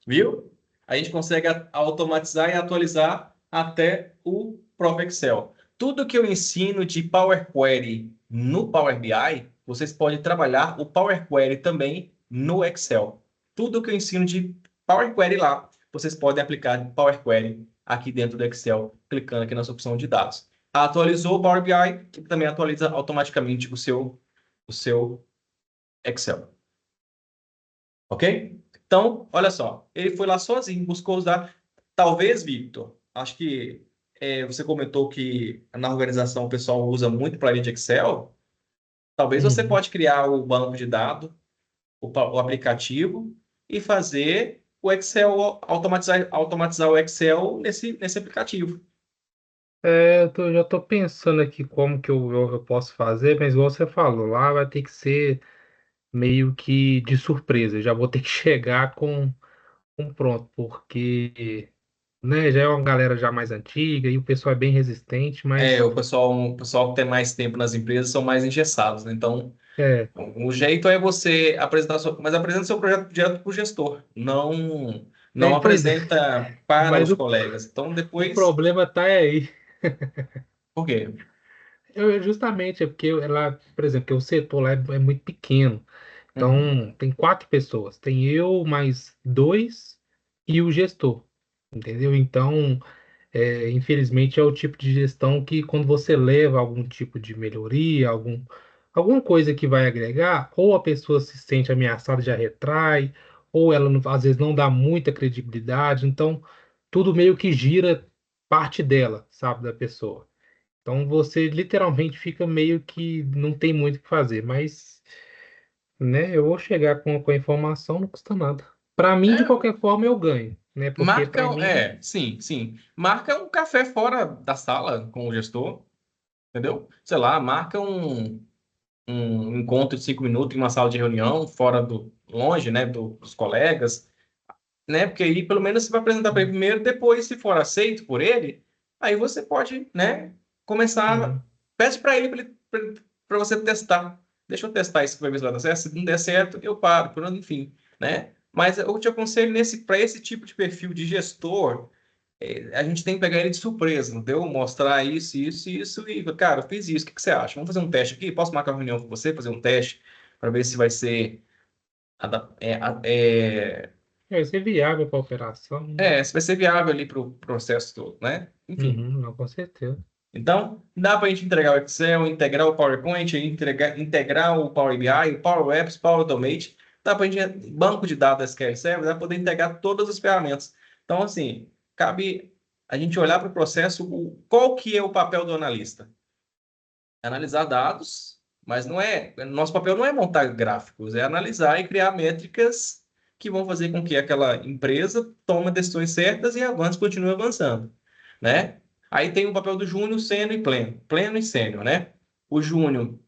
Viu? A gente consegue automatizar e atualizar até o próprio Excel. Tudo que eu ensino de Power Query no Power BI, vocês podem trabalhar o Power Query também no Excel. Tudo que eu ensino de Power Query lá, vocês podem aplicar Power Query aqui dentro do Excel, clicando aqui nessa opção de dados. Atualizou o Power BI, que também atualiza automaticamente o seu Excel. Ok? Então, olha só, ele foi lá sozinho, buscou os dados. Talvez, Victor, acho que você comentou que na organização o pessoal usa muito planilha de Excel. Talvez você pode criar o banco de dados, o aplicativo, e fazer o Excel, automatizar o Excel nesse aplicativo. Já estou pensando aqui como que eu posso fazer, mas igual você falou, lá vai ter que ser meio que de surpresa. Eu já vou ter que chegar com pronto, porque né, já é uma galera já mais antiga e o pessoal é bem resistente, mas O pessoal que tem mais tempo nas empresas são mais engessados, né? Então, é, o jeito é você apresentar, mas apresenta seu projeto direto para o gestor, não pois é, apresenta para mas os colegas. Então, o depois, problema tá aí. por quê? Justamente é porque ela, por exemplo, que o setor lá é muito pequeno. Uhum. Então, tem 4 pessoas. Tem eu mais dois e o gestor. Entendeu? Então, infelizmente, é o tipo de gestão que quando você leva algum tipo de melhoria, alguma coisa que vai agregar, ou a pessoa se sente ameaçada, já retrai, ou ela às vezes não dá muita credibilidade. Então, tudo meio que gira parte dela, sabe, da pessoa. Então, você literalmente fica meio que não tem muito o que fazer, mas né? Eu vou chegar com a informação, não custa nada. Para mim, de É, qualquer forma, eu ganho, né? Porque para mim, sim, sim. Marca um café fora da sala com o gestor, entendeu? Sei lá, marca um encontro de 5 minutos em uma sala de reunião, longe, né, dos colegas, né? Porque aí pelo menos você vai apresentar para ele primeiro, depois, se for aceito por ele, aí você pode, né, começar. hum, Peça para ele para você testar. Deixa eu testar isso para ver se vai dar certo. Se não der certo, eu paro, enfim, né? Mas eu te aconselho para esse tipo de perfil de gestor, a gente tem que pegar ele de surpresa, entendeu? Mostrar isso, isso, isso e, cara, eu fiz isso, o que que você acha? Vamos fazer um teste aqui? Posso marcar uma reunião com você, fazer um teste para ver se vai ser vai ser viável para a operação. Né? se vai ser viável ali para o processo todo, né? Enfim. Uhum, não, com certeza. Então, dá para a gente entregar o Excel, integrar o PowerPoint, integrar o Power BI, o Power Apps, Power Automate. Dá para a gente, banco de dados SQL Server, dá para poder integrar todas as ferramentas. Então, assim, cabe a gente olhar para o processo, qual que é o papel do analista? Analisar dados, mas nosso papel não é montar gráficos, é analisar e criar métricas que vão fazer com que aquela empresa tome decisões certas e continue avançando, né? Aí tem o papel do júnior, sênior e pleno e sênior, né? O júnior,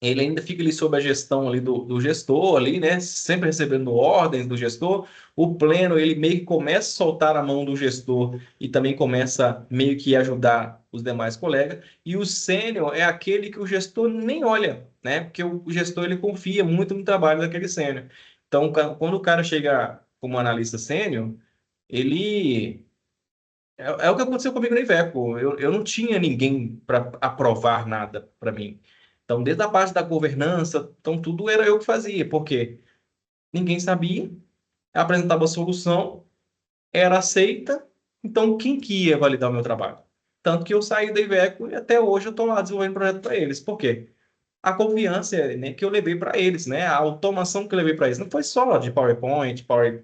ele ainda fica ali sob a gestão ali do gestor ali, né? Sempre recebendo ordens do gestor. O pleno, ele meio que começa a soltar a mão do gestor e também começa meio que ajudar os demais colegas. E o sênior é aquele que o gestor nem olha, né? Porque o gestor, ele confia muito no trabalho daquele sênior. Então, quando o cara chega como analista sênior, ele é o que aconteceu comigo na Iveco. Eu não tinha ninguém para aprovar nada para mim. Então, desde a parte da governança, então tudo era eu que fazia, porque ninguém sabia, apresentava a solução, era aceita, então quem que ia validar o meu trabalho? Tanto que eu saí da Iveco e até hoje eu estou lá desenvolvendo projeto para eles. Por quê? a confiança, né, que eu levei para eles, né? A automação que eu levei para eles. Não foi só de PowerPoint, Power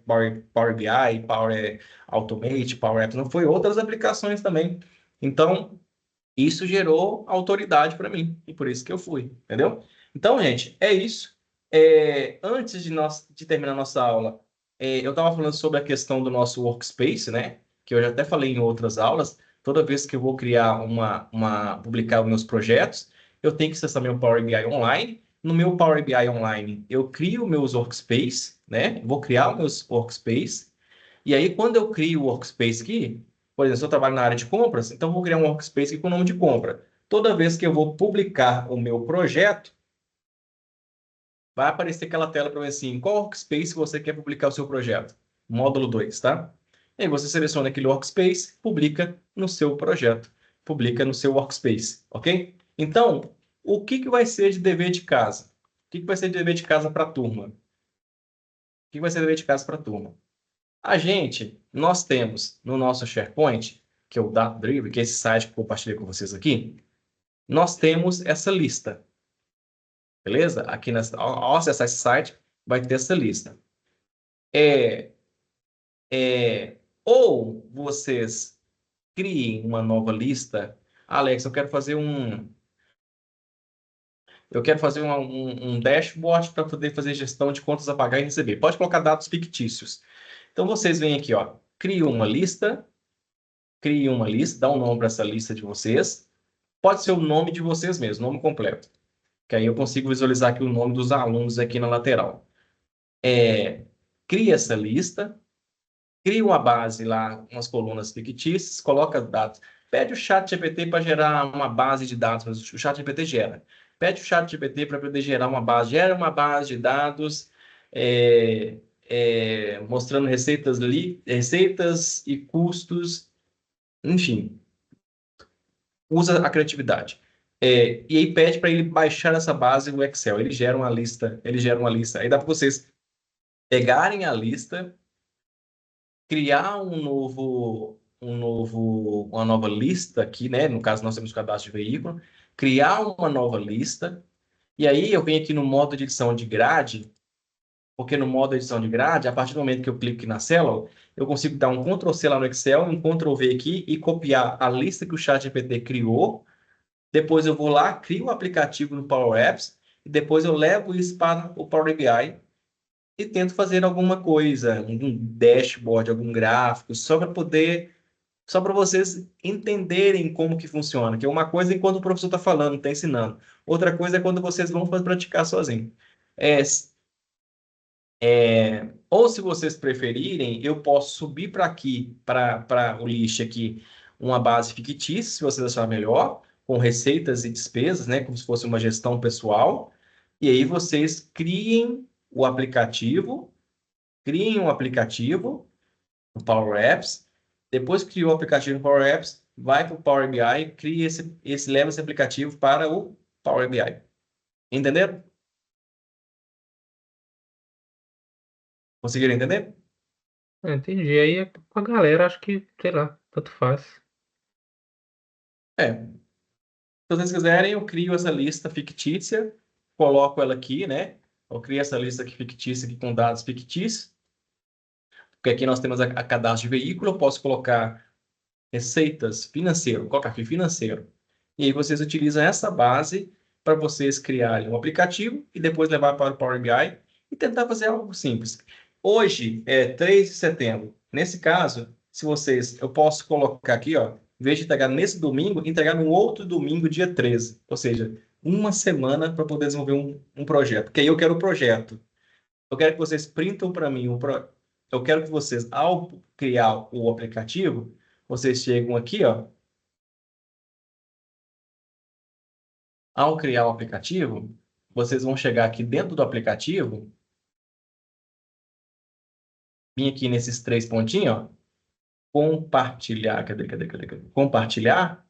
BI, Power Automate, Power Apps, não foi outras aplicações também. Então, isso gerou autoridade para mim, e por isso que eu fui, entendeu? Então, gente, é isso. Antes de terminar a nossa aula, eu estava falando sobre a questão do nosso workspace, né? Que eu já até falei em outras aulas. Toda vez que eu vou criar publicar os meus projetos, eu tenho que acessar meu Power BI online. No meu Power BI online, eu crio meus workspace, né? Vou criar os meus workspace. E aí, quando eu crio o workspace aqui, por exemplo, se eu trabalho na área de compras, então eu vou criar um workspace aqui com o nome de compra. Toda vez que eu vou publicar o meu projeto, vai aparecer aquela tela para mim assim, qual workspace você quer publicar o seu projeto? Módulo 2, tá? E aí você seleciona aquele workspace, publica no seu projeto, publica no seu workspace, ok? Então, o que vai ser de dever de casa? O que vai ser de dever de casa para a turma? O que vai ser dever de casa para a turma? Nós temos no nosso SharePoint, que é o DataDrive, que é esse site que eu compartilhei com vocês aqui, nós temos essa lista, beleza? Aqui, ao acessar esse site, vai ter essa lista. Ou vocês criem uma nova lista. Alex, eu quero fazer um dashboard para poder fazer gestão de contas a pagar e receber. Pode colocar dados fictícios. Então, vocês vêm aqui, ó, crie uma lista, dá um nome para essa lista de vocês. Pode ser o nome de vocês mesmos, nome completo. Que aí eu consigo visualizar aqui o nome dos alunos aqui na lateral. Cria essa lista, cria uma base lá, umas colunas fictícias, coloca dados. Pede o ChatGPT para gerar uma base de dados, mas o ChatGPT gera. Pede o ChatGPT para poder gerar uma base. Gera uma base de dados mostrando receitas e custos, enfim. Usa a criatividade. E aí pede para ele baixar essa base no Excel. Ele gera uma lista. Aí dá para vocês pegarem a lista, criar uma nova lista aqui, né? No caso, nós temos o cadastro de veículo. Criar uma nova lista. E aí eu venho aqui no modo de edição de grade, porque no modo edição de grade, a partir do momento que eu clico aqui na célula, eu consigo dar um Ctrl+C lá no Excel, um Ctrl+V aqui e copiar a lista que o ChatGPT criou. Depois eu vou lá, crio o aplicativo no Power Apps e depois eu levo isso para o Power BI e tento fazer alguma coisa, um dashboard, algum gráfico, só para vocês entenderem como que funciona. Que é uma coisa enquanto o professor está falando, está ensinando. Outra coisa é quando vocês vão praticar sozinho. Ou se vocês preferirem, eu posso subir para aqui, para o list aqui, uma base fictícia, se vocês acharem melhor, com receitas e despesas, né, como se fosse uma gestão pessoal. E aí vocês criem um aplicativo no Power Apps. Depois que criou o aplicativo no Power Apps, vai para o Power BI, leva esse aplicativo para o Power BI. Entenderam? Conseguiram entender? Entendi. Aí é com a galera, acho que, sei lá, tanto faz. Se vocês quiserem, eu crio essa lista fictícia, coloco ela aqui, né? Eu crio essa lista aqui fictícia aqui com dados fictícios, porque aqui nós temos a cadastro de veículo, eu posso colocar receitas financeiro, colocar aqui financeiro. E aí vocês utilizam essa base para vocês criarem um aplicativo e depois levar para o Power BI e tentar fazer algo simples. Hoje é 3 de setembro. Nesse caso, eu posso colocar aqui, ó, em vez de entregar nesse domingo, entregar no outro domingo, dia 13. Ou seja, uma semana para poder desenvolver um projeto. Porque aí eu quero o projeto. Eu quero que vocês printam para mim eu quero que vocês, ao criar o aplicativo, vocês chegam aqui, ó. Ao criar o aplicativo, vocês vão chegar aqui dentro do aplicativo, vir aqui nesses 3 pontinhos, ó, compartilhar, cadê? Compartilhar,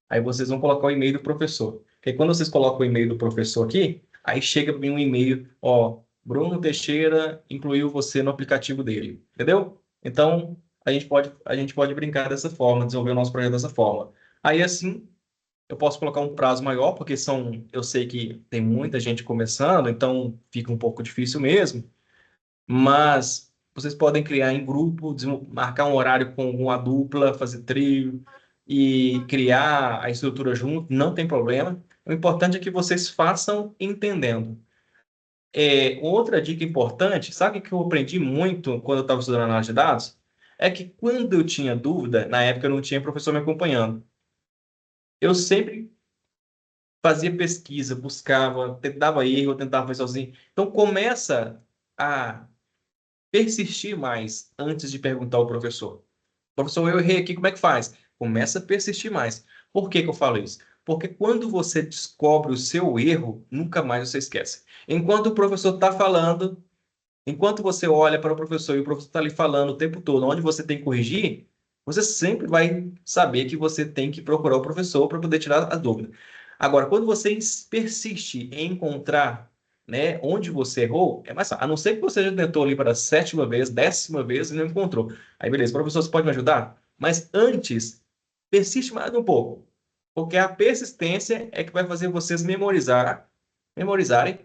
aí vocês vão colocar o e-mail do professor. Porque aí, quando vocês colocam o e-mail do professor aqui, aí chega para mim um e-mail, ó, Bruno Teixeira incluiu você no aplicativo dele, entendeu? Então, a gente pode brincar dessa forma, desenvolver o nosso projeto dessa forma. Aí, assim, eu posso colocar um prazo maior, porque eu sei que tem muita gente começando, então fica um pouco difícil mesmo. Mas vocês podem criar em grupo, marcar um horário com uma dupla, fazer trio e criar a estrutura junto, não tem problema. O importante é que vocês façam entendendo. Outra dica importante, sabe o que eu aprendi muito quando eu estava estudando análise de dados? É que quando eu tinha dúvida, na época eu não tinha professor me acompanhando, eu sempre fazia pesquisa, buscava, dava erro, eu tentava fazer sozinho. Então começa a persistir mais antes de perguntar ao professor. Professor, eu errei aqui, como é que faz? Começa a persistir mais. Por que que eu falo isso? Porque quando você descobre o seu erro, nunca mais você esquece. Enquanto o professor está falando, enquanto você olha para o professor e o professor está ali falando o tempo todo, onde você tem que corrigir, você sempre vai saber que você tem que procurar o professor para poder tirar a dúvida. Agora, quando você persiste em encontrar, né, onde você errou, é mais fácil. A não ser que você já tentou ali para a 7ª vez, 10ª vez e não encontrou. Aí, beleza, professor, você pode me ajudar? Mas antes, persiste mais um pouco. Porque a persistência é que vai fazer vocês memorizarem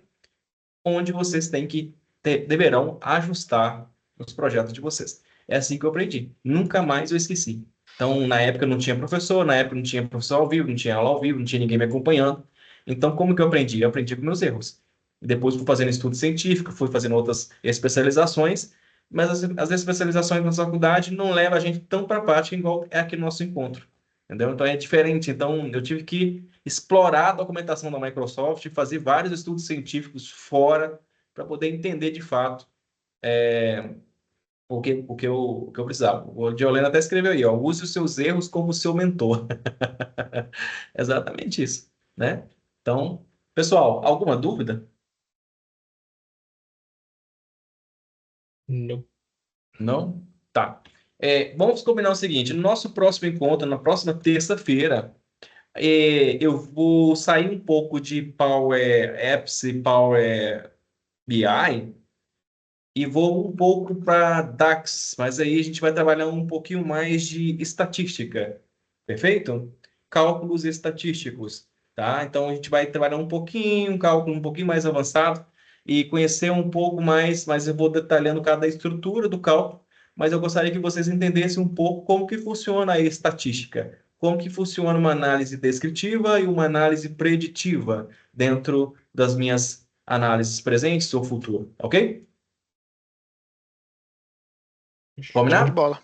onde vocês têm que deverão ajustar os projetos de vocês. É assim que eu aprendi. Nunca mais eu esqueci. Então, na época não tinha professor, na época não tinha professor ao vivo, não tinha aula ao vivo, não tinha ninguém me acompanhando. Então, como que eu aprendi? Eu aprendi com meus erros. Depois fui fazendo estudo científico, fui fazendo outras especializações, mas as especializações na faculdade não levam a gente tão para a prática igual é aqui no nosso encontro. Entendeu? Então é diferente. Então eu tive que explorar a documentação da Microsoft, fazer vários estudos científicos fora para poder entender de fato o que eu precisava. O Diolena até escreveu aí, ó, use os seus erros como seu mentor. Exatamente isso, né? Então, pessoal, alguma dúvida? Não. Não? Tá. Vamos combinar o seguinte: no nosso próximo encontro, na próxima terça-feira, eu vou sair um pouco de Power Apps e Power BI e vou um pouco para DAX, mas aí a gente vai trabalhar um pouquinho mais de estatística, perfeito? Cálculos estatísticos, tá? Então a gente vai trabalhar um cálculo um pouquinho mais avançado e conhecer um pouco mais, mas eu vou detalhando cada estrutura do cálculo, mas eu gostaria que vocês entendessem um pouco como que funciona a estatística, como que funciona uma análise descritiva e uma análise preditiva dentro das minhas análises presentes ou futuro, ok? Show de Combinado? bola.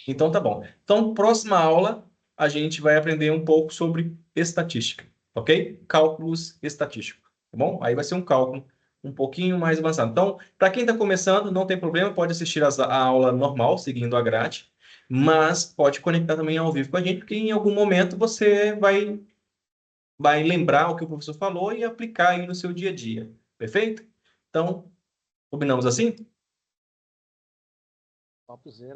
Então tá bom. Então, próxima aula, a gente vai aprender um pouco sobre estatística, ok? Cálculos estatísticos, tá bom? Aí vai ser um cálculo um pouquinho mais avançado. Então, para quem está começando, não tem problema, pode assistir a aula normal, seguindo a grade, mas pode conectar também ao vivo com a gente, porque em algum momento você vai lembrar o que o professor falou e aplicar aí no seu dia a dia, perfeito? Então, combinamos assim? Topzera.